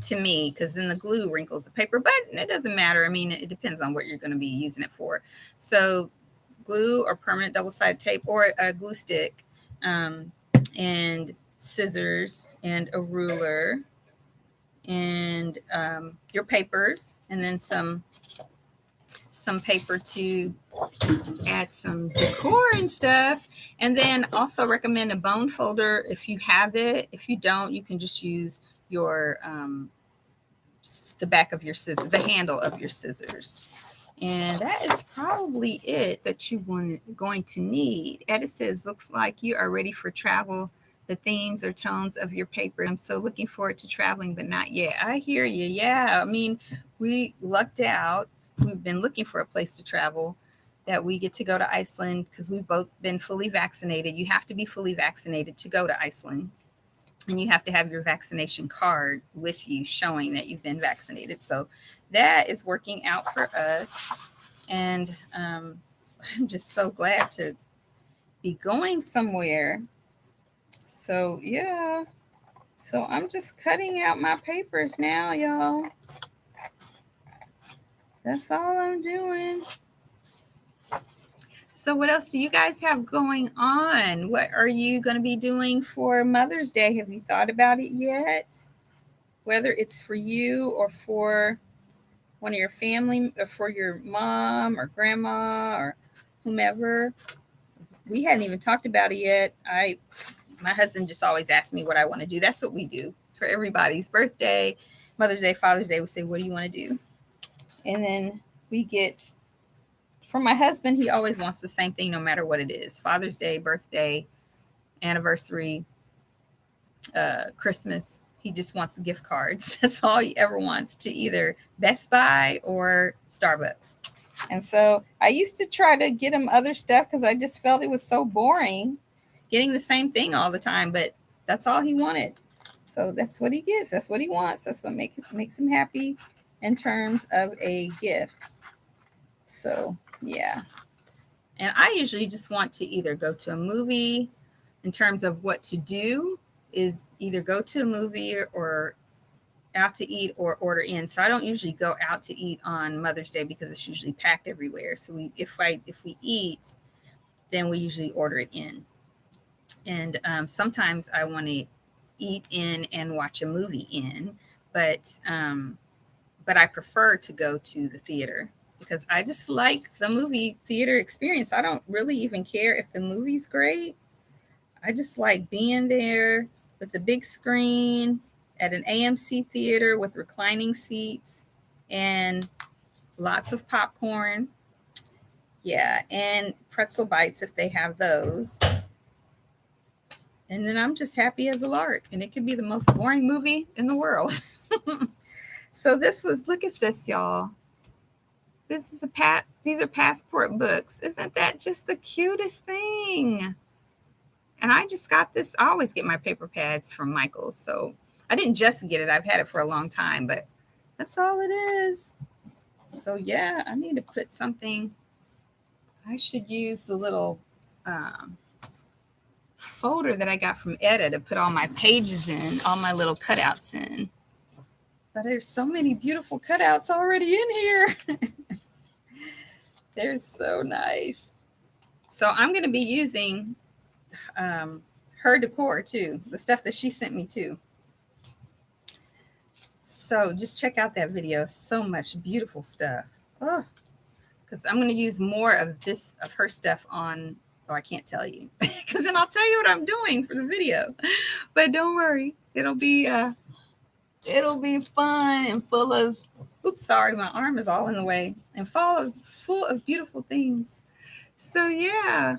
to me, because then the glue wrinkles the paper, but it doesn't matter. I mean, it depends on what you're going to be using it for. So glue or permanent double-sided tape or a glue stick, and scissors and a ruler and your papers, and then some paper to add some decor and stuff. And then also recommend a bone folder if you have it. If you don't, you can just use your the back of your scissors, the handle of your scissors. And that is probably it that you're going to need. Edit says, looks like you are ready for travel. The themes or tones of your paper. I'm so looking forward to traveling, but not yet. I hear you. Yeah, I mean, we lucked out. We've been looking for a place to travel that we get to go to Iceland, because we've both been fully vaccinated. You have to be fully vaccinated to go to Iceland. And you have to have your vaccination card with you showing that you've been vaccinated. So that is working out for us. And I'm just so glad to be going somewhere. So, yeah. So I'm just cutting out my papers now, y'all. That's all I'm doing. So what else do you guys have going on? What are you going to be doing for Mother's Day? Have you thought about it yet? Whether it's for you or for one of your family, or for your mom or grandma or whomever. We hadn't even talked about it yet. My husband just always asks me what I want to do. That's what we do for everybody's birthday, Mother's Day, Father's Day. We say, what do you want to do? And then we get, from my husband, he always wants the same thing no matter what it is. Father's Day, birthday, anniversary, Christmas. He just wants gift cards. That's all he ever wants, to either Best Buy or Starbucks. And so I used to try to get him other stuff because I just felt it was so boring getting the same thing all the time. But that's all he wanted. So that's what he gets. That's what he wants. That's what makes him happy in terms of a gift. So, yeah. And I usually just want to either go to a movie. In terms of what to do is either go to a movie or out to eat or order in. So I don't usually go out to eat on Mother's Day because it's usually packed everywhere. So if we eat, then we usually order it in. And sometimes I want to eat in and watch a movie in, but I prefer to go to the theater because I just like the movie theater experience. I don't really even care if the movie's great. I just like being there with the big screen at an AMC theater with reclining seats and lots of popcorn. Yeah, and pretzel bites if they have those. And then I'm just happy as a lark. And it could be the most boring movie in the world. So look at this, y'all. This is these are passport books. Isn't that just the cutest thing? And I just got this. I always get my paper pads from Michael's. So I didn't just get it. I've had it for a long time, but that's all it is. So yeah, I need to put something. I should use the little folder that I got from Etta to put all my pages in, all my little cutouts in. But there's so many beautiful cutouts already in here. They're so nice. So I'm going to be using her decor too, the stuff that she sent me too. So just check out that video. So much beautiful stuff. Oh, because I'm going to use more of her stuff on. Oh, I can't tell you because then I'll tell you what I'm doing for the video. But don't worry, it'll be fun and full of. Oops, sorry, my arm is all in the way and full of beautiful things. So yeah.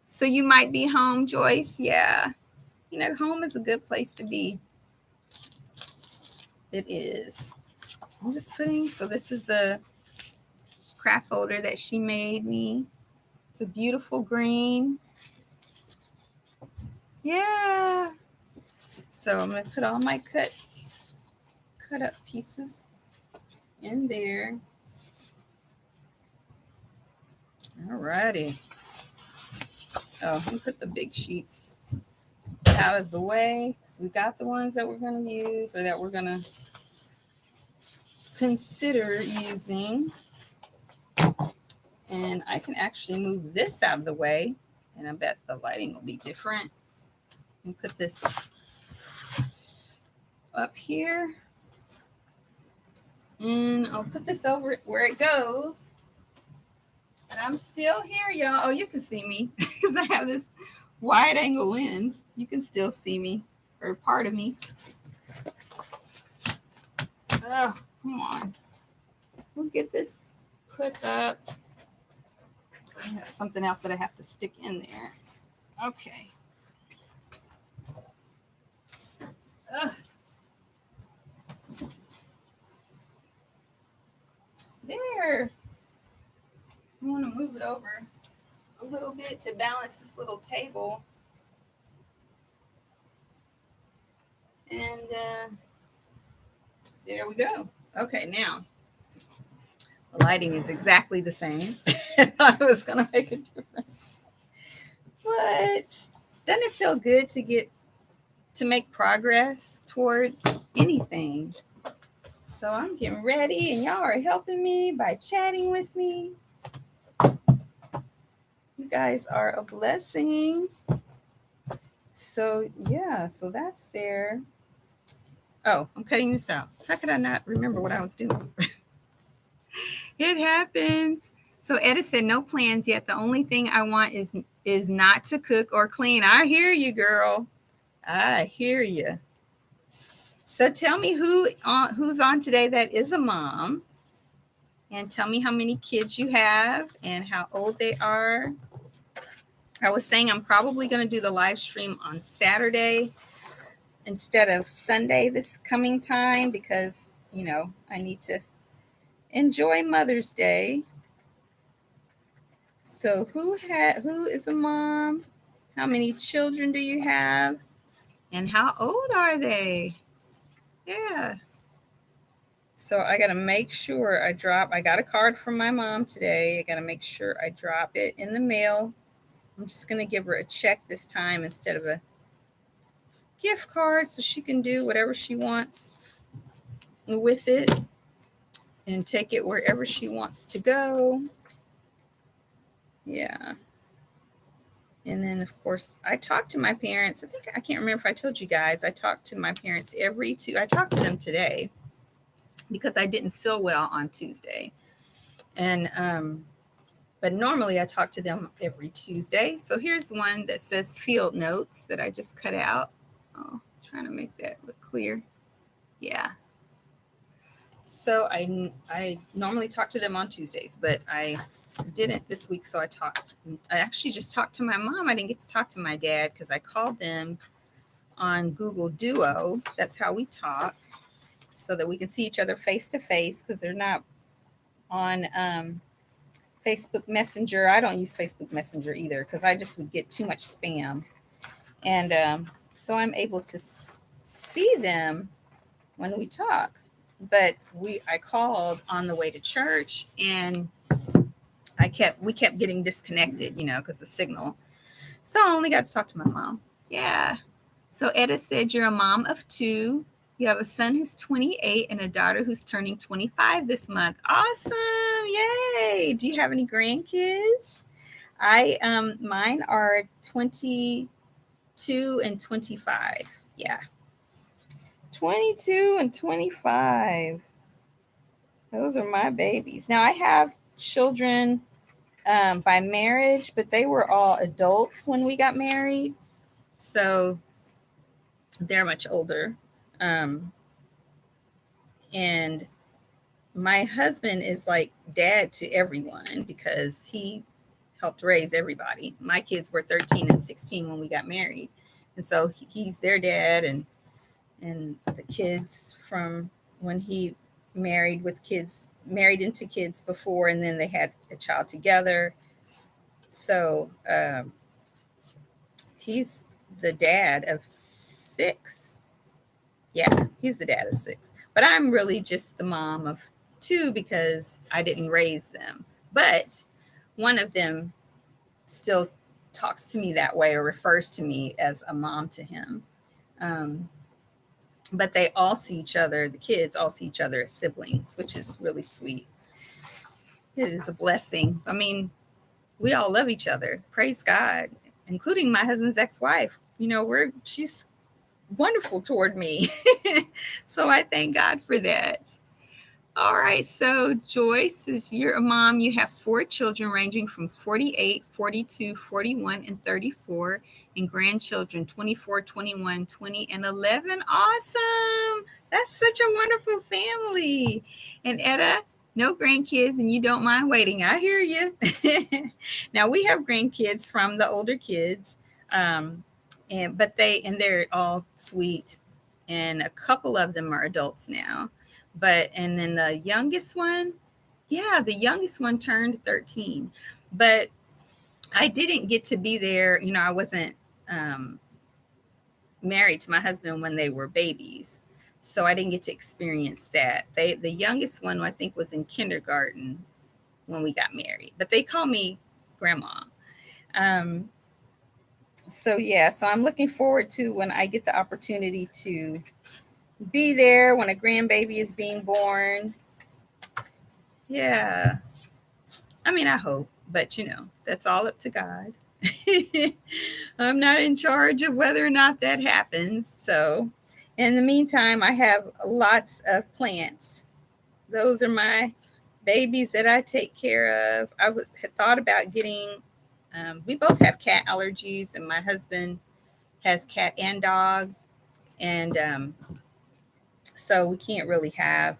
So you might be home, Joyce. Yeah. Home is a good place to be. It is. So I'm just so this is the craft folder that she made me. It's a beautiful green. Yeah. So I'm going to put all my cut up pieces in there. Alrighty. Oh, I'm going to put the big sheets out of the way because we got the ones that we're going to use or that we're going to consider using. And I can actually move this out of the way, and I bet the lighting will be different. And put this up here. And I'll put this over where it goes. And I'm still here, y'all. Oh, you can see me because I have this wide angle lens. You can still see me, or part of me. Oh, come on. We'll get this put up. That's something else that I have to stick in there. Okay. There. I want to move it over a little bit to balance this little table. And there we go. Okay, now the lighting is exactly the same. I thought it was going to make a difference. But doesn't it feel good to get to make progress toward anything. So I'm getting ready, and y'all are helping me by chatting with me. You guys are a blessing. So yeah, so that's there. Oh, I'm cutting this out. How could I not remember what I was doing? It happens. So Etta said, no plans yet. The only thing I want is not to cook or clean. I hear you, girl. I hear you. So tell me who's on today that is a mom, and tell me how many kids you have and how old they are. I was saying I'm probably going to do the live stream on Saturday instead of Sunday this coming time because, I need to enjoy Mother's Day. So who is a mom? How many children do you have? And how old are they? Yeah. So I got to make sure I got a card from my mom today. I got to make sure I drop it in the mail. I'm just going to give her a check this time instead of a gift card so she can do whatever she wants with it and take it wherever she wants to go. Yeah. And then, of course, I talk to my parents. I can't remember if I told you guys, I talk to my parents I talked to them today because I didn't feel well on Tuesday. And, but normally I talk to them every Tuesday. So here's one that says field notes that I just cut out. Oh, trying to make that look clear. Yeah. So I normally talk to them on Tuesdays, but I didn't this week. So I actually just talked to my mom. I didn't get to talk to my dad because I called them on Google Duo. That's how we talk so that we can see each other face to face because they're not on Facebook Messenger. I don't use Facebook Messenger either because I just would get too much spam. And so I'm able to see them when we talk. But I called on the way to church and we kept getting disconnected, because the signal. So I only got to talk to my mom. Yeah. So Etta said you're a mom of 2. You have a son who's 28 and a daughter who's turning 25 this month. Awesome. Yay. Do you have any grandkids? Mine are 22 and 25. Yeah. 22 and 25. Those are my babies. Now I have children by marriage, but they were all adults when we got married. So they're much older. And my husband is like dad to everyone because he helped raise everybody. My kids were 13 and 16 when we got married. And so he's their dad, and the kids from when he married into kids before, and then they had a child together. So he's the dad of 6. Yeah, he's the dad of 6. But I'm really just the mom of 2 because I didn't raise them. But one of them still talks to me that way or refers to me as a mom to him. But they all see each other, the kids all see each other as siblings, which is really sweet. It is a blessing. I mean, we all love each other. Praise God, including my husband's ex-wife. She's wonderful toward me. So I thank God for that. All right. So Joyce, you're a mom. You have 4 children ranging from 48, 42, 41, and 34, and grandchildren 24, 21, 20, and 11. Awesome. That's such a wonderful family. And Etta, no grandkids, and you don't mind waiting. I hear you. Now we have grandkids from the older kids, but they're all sweet, and a couple of them are adults now. And then the youngest one turned 13. But I didn't get to be there. I wasn't married to my husband when they were babies. So I didn't get to experience that. The youngest one, I think, was in kindergarten when we got married. But they call me grandma. So yeah, so I'm looking forward to when I get the opportunity to be there when a grandbaby is being born. Yeah. I mean, I hope, but that's all up to God. I'm not in charge of whether or not that happens. So, in the meantime, I have lots of plants. Those are my babies that I take care of. Had thought about getting. We both have cat allergies, and my husband has cat and dog, and so we can't really have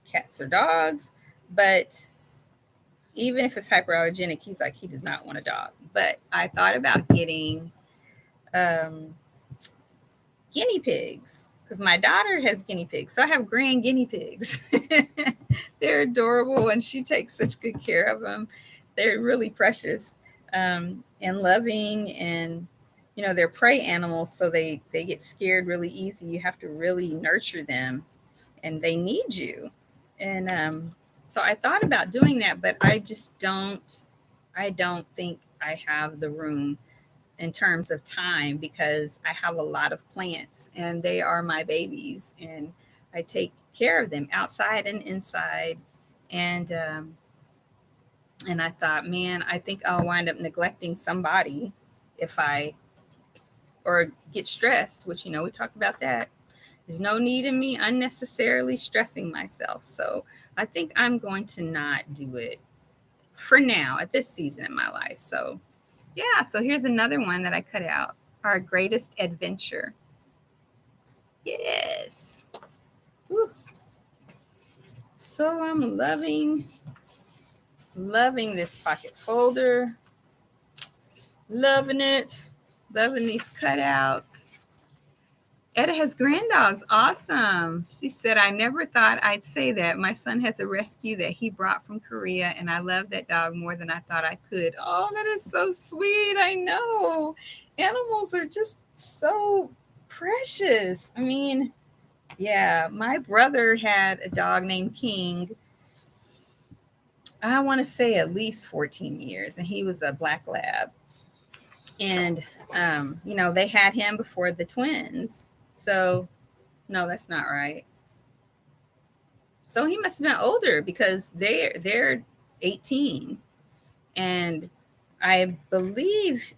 cats or dogs. But even if it's hyperallergenic, he's like he does not want a dog. But I thought about getting um, guinea pigs because my daughter has guinea pigs. So I have grand guinea pigs. They're adorable, and she takes such good care of them. They're really precious and loving, and they're prey animals, so they get scared really easy. You have to really nurture them, and they need you. And so I thought about doing that, but I just don't. I don't think I have the room in terms of time because I have a lot of plants and they are my babies and I take care of them outside and inside. And and I thought, man, I think I'll wind up neglecting somebody if I or get stressed, which we talked about that. There's no need in me unnecessarily stressing myself. So I think I'm going to not do it for now at this season in my life. So yeah, so here's another one that I cut out. Our greatest adventure. Yes. Whew. So I'm loving this pocket folder. Loving it. Loving these cutouts. Etta has grand dogs. Awesome. She said, I never thought I'd say that. My son has a rescue that he brought from Korea, and I love that dog more than I thought I could. Oh, that is so sweet. I know. Animals are just so precious. I mean, yeah, my brother had a dog named King. I want to say at least 14 years, and he was a black lab. And, they had him before the twins. So, no, that's not right. So he must have been older because they're 18, and I believe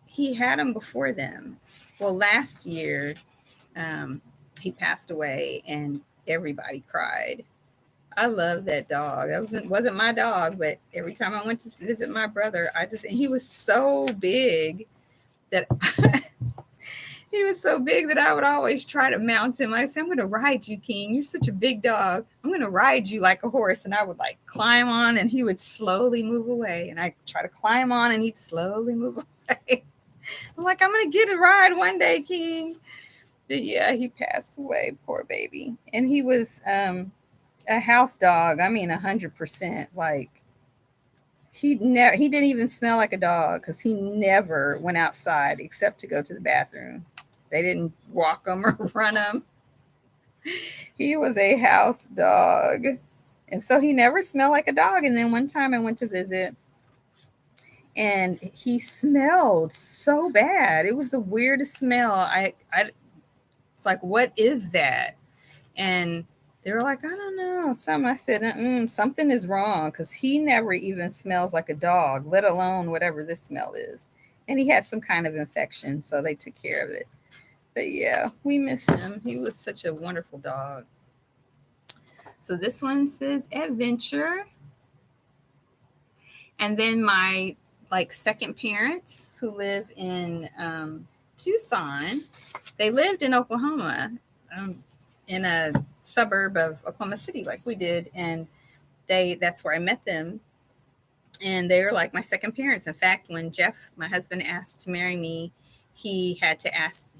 he had them before them. Well, last year he passed away, and everybody cried. I love that dog. That wasn't my dog, but every time I went to visit my brother, and he was so big that he was so big that I would always try to mount him. I said, I'm going to ride you, King. You're such a big dog. I'm going to ride you like a horse. And I would like climb on and he would slowly move away. And I try to climb on and he'd slowly move away. I'm like, I'm going to get a ride one day, King. But yeah, he passed away, poor baby. And he was a house dog. I mean, 100%. Like, he didn't even smell like a dog because he never went outside except to go to the bathroom. They didn't walk him or run him. He was a house dog. And so he never smelled like a dog. And then one time I went to visit and he smelled so bad. It was the weirdest smell. It's like, what is that? And they were like, I don't know. I said, something is wrong because he never even smells like a dog, let alone whatever this smell is. And he had some kind of infection, so they took care of it. But yeah, we miss him. He was such a wonderful dog. So this one says adventure. And then my second parents who live in Tucson, they lived in Oklahoma, in a suburb of Oklahoma City like we did. And that's where I met them. And they were like my second parents. In fact, when Jeff, my husband, asked to marry me, he had to ask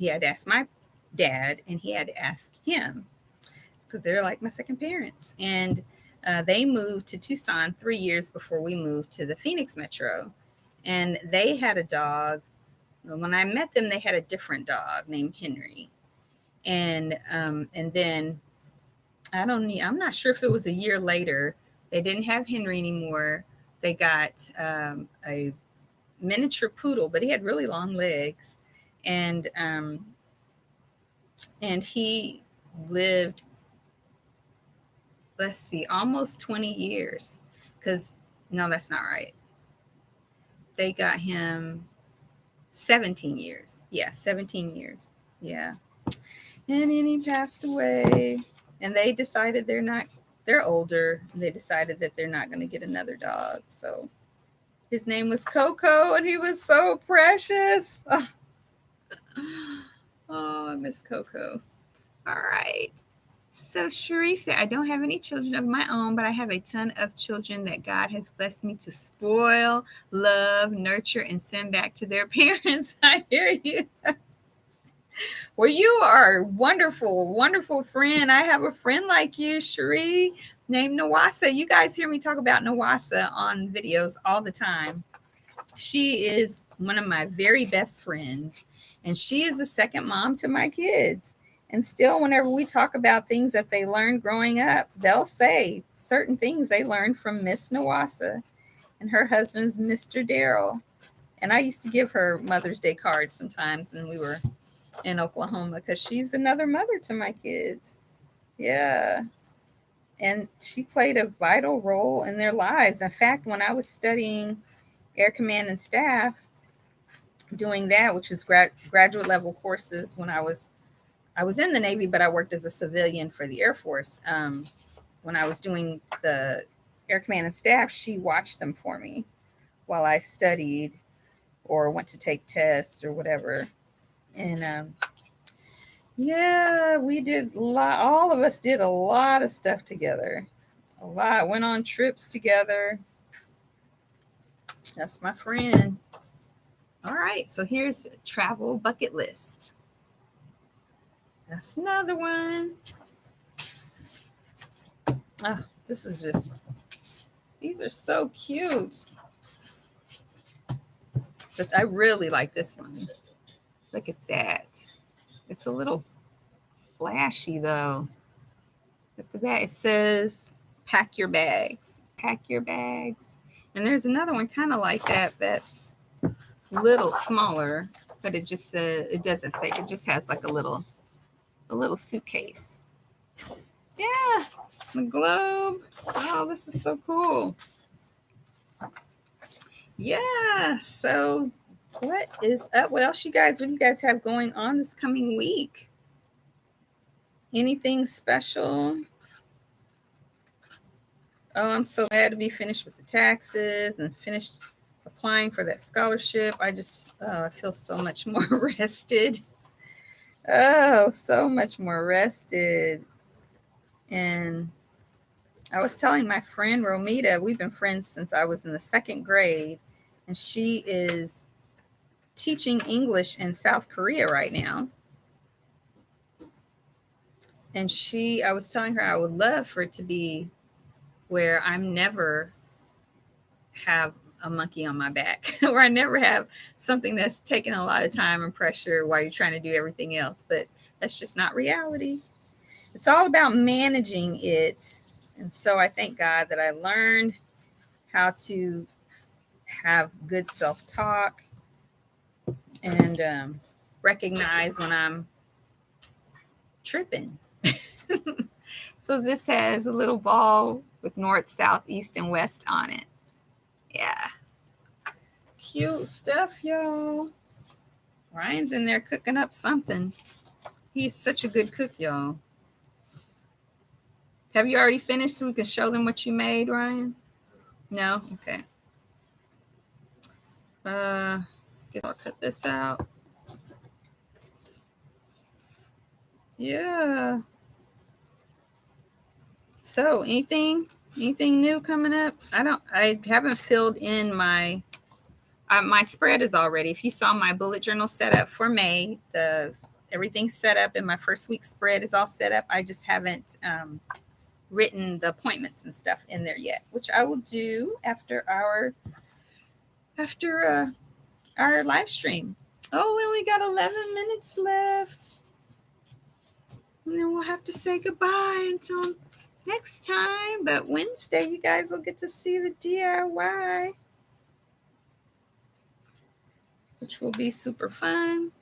my dad and he had to ask him because they're like my second parents. And they moved to Tucson 3 years before we moved to the Phoenix metro. And they had a dog. When I met them, they had a different dog named Henry. And then I'm not sure if it was a year later, they didn't have Henry anymore. They got a miniature poodle, but he had really long legs, and he lived, let's see, almost 20 years. Because no, that's not right. They got him 17 years. Yeah, 17 years. Yeah. And then he passed away. And they decided they're older. And they decided that they're not going to get another dog. So his name was Coco, and he was so precious. Oh, I miss Coco. All right. So Cherie said, I don't have any children of my own, but I have a ton of children that God has blessed me to spoil, love, nurture, and send back to their parents. I hear you. Well, you are a wonderful, wonderful friend. I have a friend like you, Cherie, named Nawasa. You guys hear me talk about Nawasa on videos all the time. She is one of my very best friends, and she is a second mom to my kids. And still, whenever we talk about things that they learned growing up, they'll say certain things they learned from Miss Nawasa and her husband's Mr. Daryl. And I used to give her Mother's Day cards sometimes when we were in Oklahoma, because she's another mother to my kids. Yeah. And she played a vital role in their lives. In fact, when I was studying Air Command and Staff, doing that, which was graduate level courses, when I was in the Navy, but I worked as a civilian for the Air Force. When I was doing the Air Command and Staff, she watched them for me while I studied or went to take tests or whatever. And yeah, we did a lot. All of us did a lot of stuff together. A lot. Went on trips together. That's my friend. All right, so here's travel bucket list. That's another one. Oh, this is just, these are so cute. But I really like this one. Look at that. It's a little flashy though. At the back it says, pack your bags. Pack your bags. And there's another one kind of like that that's little smaller, but it just says, it doesn't say, it just has like a little suitcase. Yeah, the globe. Oh, this is so cool. Yeah, so what is up? What else what do you guys have going on this coming week? Anything special? Oh, I'm so glad to be finished with the taxes and finished applying for that scholarship. I just I feel so much more rested. Oh, so much more rested. And I was telling my friend Romita, we've been friends since I was in the second grade, and she is teaching English in South Korea right now. And I was telling her I would love for it to be where I'm never have a monkey on my back, or I never have something that's taking a lot of time and pressure while you're trying to do everything else. But that's just not reality. It's all about managing it. And so I thank God that I learned how to have good self-talk and recognize when I'm tripping. So this has a little ball with north, south, east, and west on it. Yeah. Cute stuff, y'all. Ryan's in there cooking up something. He's such a good cook, y'all. Have you already finished so we can show them what you made, Ryan? No? Okay. Guess I'll cut this out. Yeah. So anything new coming up? I haven't filled in my spread is already. If you saw my bullet journal set up for May, everything's set up and my first week spread is all set up. I just haven't written the appointments and stuff in there yet, which I will do after our live stream. Oh, we only got 11 minutes left. And then we'll have to say goodbye until next time. But Wednesday, you guys will get to see the DIY. which will be super fun.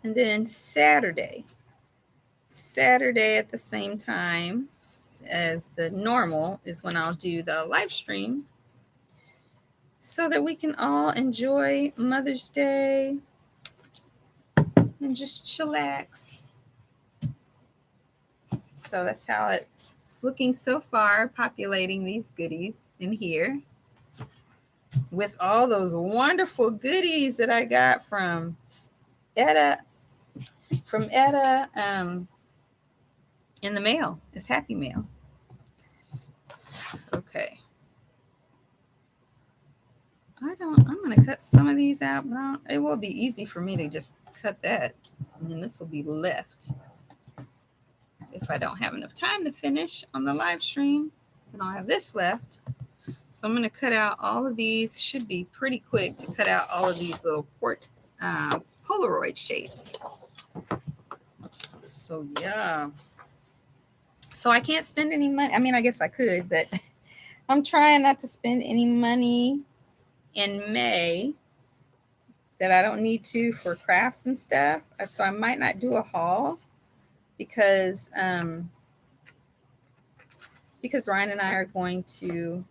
And then Saturday at the same time as the normal is when I'll do the live stream so that we can all enjoy Mother's Day and just chillax. So that's how it's looking so far, populating these goodies in here with all those wonderful goodies that I got from Etta in the mail. It's Happy Mail. Okay. I'm going to cut some of these out, but it will be easy for me to just cut that. And then this will be left. If I don't have enough time to finish on the live stream, then I'll have this left. So I'm going to cut out all of these. Should be pretty quick to cut out all of these little Polaroid shapes. So yeah. So I can't spend any money. I mean, I guess I could, but I'm trying not to spend any money in May that I don't need to for crafts and stuff. So I might not do a haul because Ryan and I are going to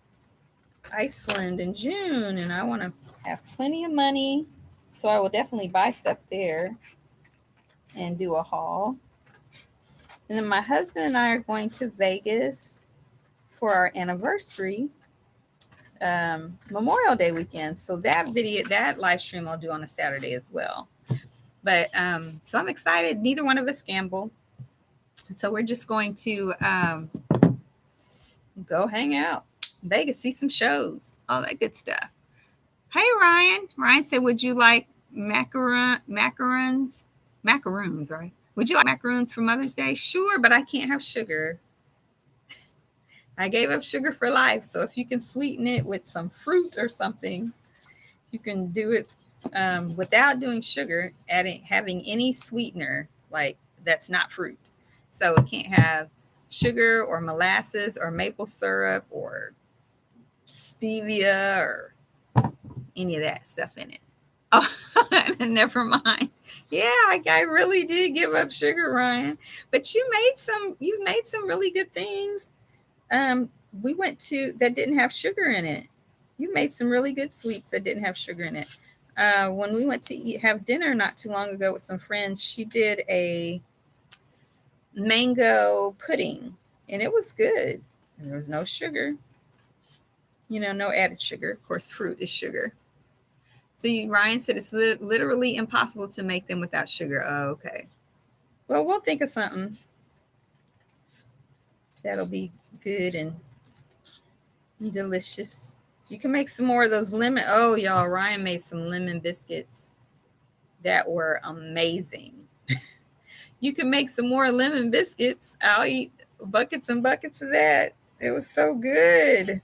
Iceland in June, and I want to have plenty of money. So I will definitely buy stuff there and do a haul. And then my husband and I are going to Vegas for our anniversary, Memorial Day weekend. So that live stream I'll do on a Saturday as well. But so I'm excited. Neither one of us gamble. So we're just going to go hang out in Vegas, see some shows, all that good stuff. Hey, Ryan. Ryan said, would you like macaroons, right? Would you like macaroons for Mother's Day? Sure, but I can't have sugar. I gave up sugar for life. So if you can sweeten it with some fruit or something, you can do it without doing sugar, having any sweetener like that's not fruit. So it can't have sugar or molasses or maple syrup or stevia or any of that stuff in it. Oh, never mind. Yeah, I really did give up sugar, Ryan. But you made some really good things. We went to that didn't have sugar in it. You made some really good sweets that didn't have sugar in it. When we went to have dinner not too long ago with some friends, she did a mango pudding, and it was good. And there was no sugar. No added sugar. Of course, fruit is sugar. See, Ryan said it's literally impossible to make them without sugar. Oh, okay. Well, we'll think of something that'll be good and delicious. You can make some more of those lemon. Oh, y'all, Ryan made some lemon biscuits that were amazing. You can make some more lemon biscuits. I'll eat buckets and buckets of that. It was so good.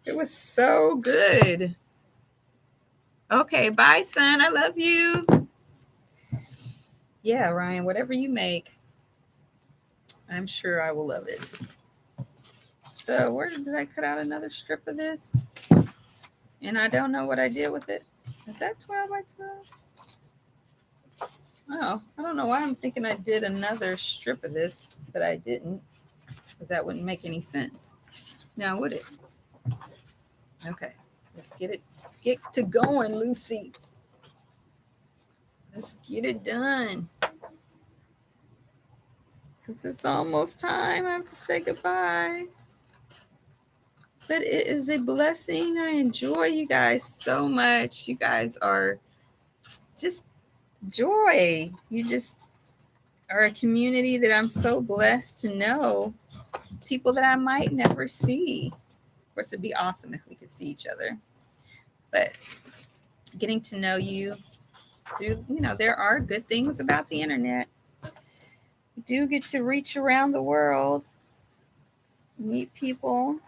It was so good. Okay, bye, son. I love you. Yeah, Ryan, whatever you make, I'm sure I will love it. So where did I cut out another strip of this? And I don't know what I did with it. Is that 12 by 12? Oh, I don't know why I'm thinking I did another strip of this, but I didn't, because that wouldn't make any sense. Now, would it? Okay, let's get to going, Lucy. Let's get it done. Because it's almost time. I have to say goodbye. But it is a blessing. I enjoy you guys so much. You guys are just joy. You just are a community that I'm so blessed to know. People that I might never see. Of course, it'd be awesome if we could see each other. But getting to know you through, there are good things about the internet. You do get to reach around the world, meet people,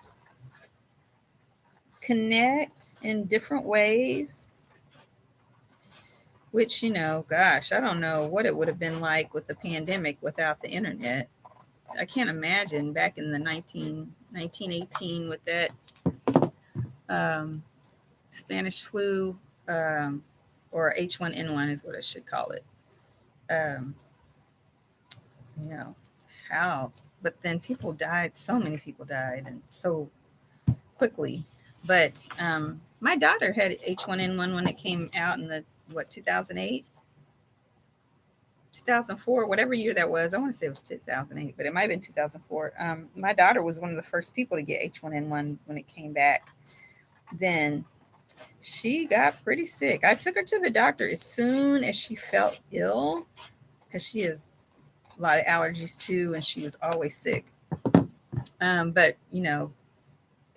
connect in different ways, which, gosh, I don't know what it would have been like with the pandemic without the internet. I can't imagine back in the 1918 with that Spanish flu or H1N1 is what I should call it. Um, you know, how, but then people died. So many people died and so quickly. But my daughter had H1N1 when it came out in the, what, 2008? 2004, whatever year that was. I want to say it was 2008, but it might have been 2004. My daughter was one of the first people to get H1N1 when it came back. Then she got pretty sick. I took her to the doctor as soon as she felt ill because she has a lot of allergies too, and she was always sick. But you know,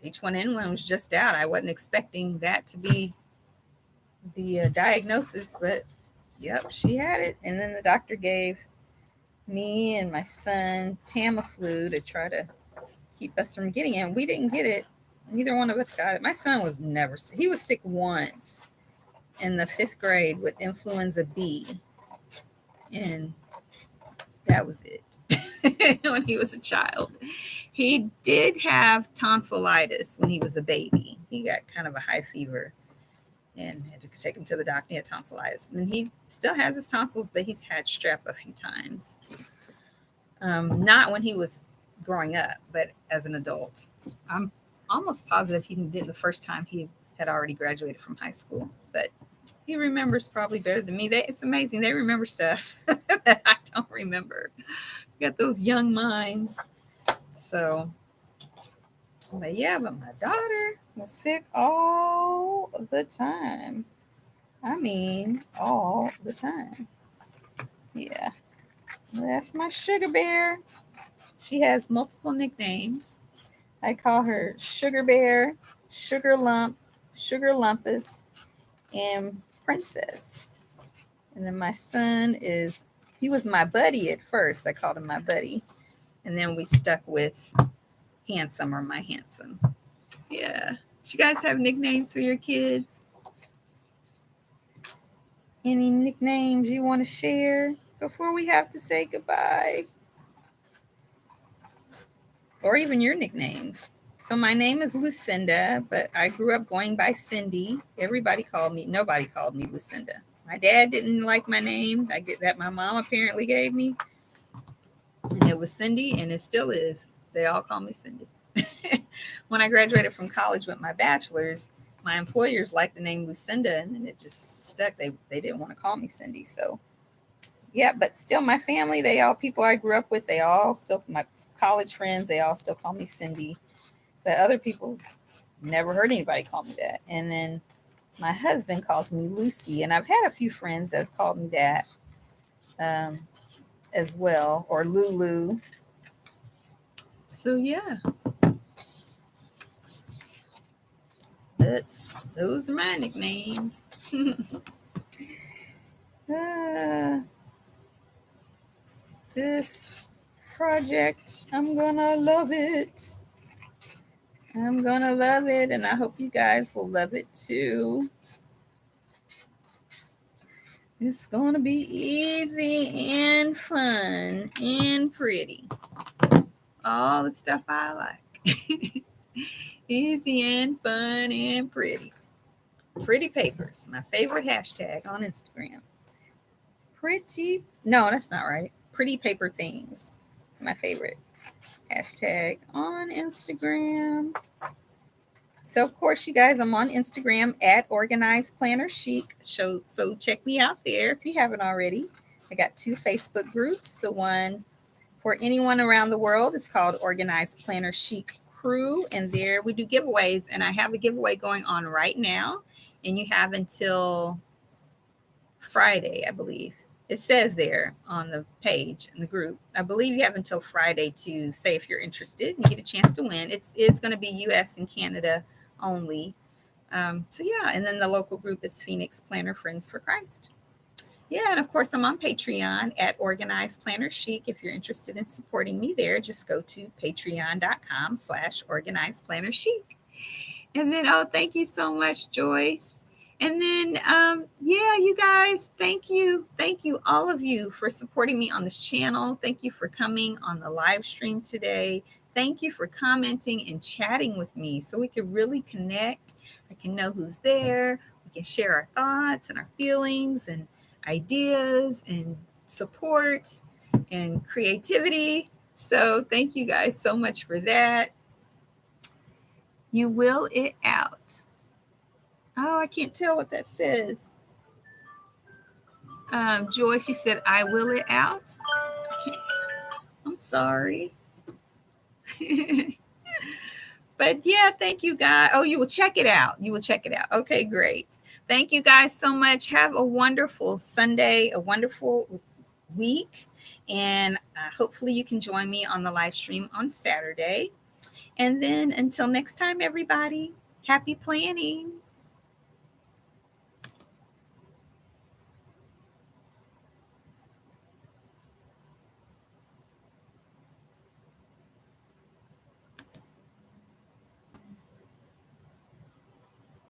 H1N1 was just out. I wasn't expecting that to be the diagnosis, but yep, she had it. And then the doctor gave me and my son Tamiflu to try to keep us from getting it. We didn't get it. Neither one of us got it. My son was never sick. He was sick once in the 5th grade with influenza B, and that was it. When he was a child, he did have tonsillitis when he was a baby. He got kind of a high fever and had to take him to the doctor. He had tonsillitis, and he still has his tonsils, but he's had strep a few times. Not when he was growing up, but as an adult. I'm almost positive he did the first time he had already graduated from high school, but he remembers probably better than me. It's amazing. They remember stuff that I don't remember. Got those young minds. So, but yeah, but my daughter was sick all the time. I mean, all the time. Yeah. That's my sugar bear. She has multiple nicknames. I call her Sugar Bear, Sugar Lump, Sugar Lumpus, and Princess. And then my son he was my buddy at first. I called him my buddy. And then we stuck with Handsome or my Handsome. Yeah. Do you guys have nicknames for your kids? Any nicknames you want to share before we have to say goodbye? Or even your nicknames. So my name is Lucinda, but I grew up going by Cindy. Nobody called me Lucinda. My dad didn't like my name. I get that my mom apparently gave me. And it was Cindy, and it still is. They all call me Cindy. When I graduated from college with my bachelor's, my employers liked the name Lucinda, and then it just stuck. They didn't want to call me Cindy. So, yeah, but still my family, they all people I grew up with, they all still, my college friends, they all still call me Cindy. But other people never heard anybody call me that. And then my husband calls me Lucy, and I've had a few friends that have called me that as well, or Lulu. So yeah, those are my nicknames. This project, I'm gonna love it. I'm gonna love it, and I hope you guys will love it too. It's gonna be easy and fun and pretty. All the stuff I like. Easy and fun and pretty. Pretty papers, my favorite hashtag on Instagram. No, that's not right. Pretty paper things. It's my favorite hashtag on Instagram. So, of course, you guys, I'm on Instagram at Organized Planner Chic. So check me out there if you haven't already. I got 2 Facebook groups. The one for anyone around the world is called Organized Planner Chic Crew. And there we do giveaways. And I have a giveaway going on right now. And you have until Friday, I believe. It says there on the page in the group. I believe you have until Friday to say if you're interested and get a chance to win. It is going to be U.S. and Canada only. So yeah, and then the local group is Phoenix Planner Friends for Christ. Yeah, and of course I'm on Patreon at Organized Planner Chic. If you're interested in supporting me there, just go to patreon.com/Organized Planner Chic. And then, oh, thank you so much, Joyce. And then, yeah, you guys, thank you. Thank you, all of you, for supporting me on this channel. Thank you for coming on the live stream today. Thank you for commenting and chatting with me so we can really connect. I can know who's there. We can share our thoughts and our feelings and ideas and support and creativity. So thank you guys so much for that. You will it out. Oh, I can't tell what that says. Joy, she said, I will it out. I'm sorry. But yeah, thank you guys. Oh, you will check it out. You will check it out. Okay, great. Thank you guys so much. Have a wonderful Sunday, a wonderful week. And hopefully you can join me on the live stream on Saturday. And then until next time, everybody, happy planning.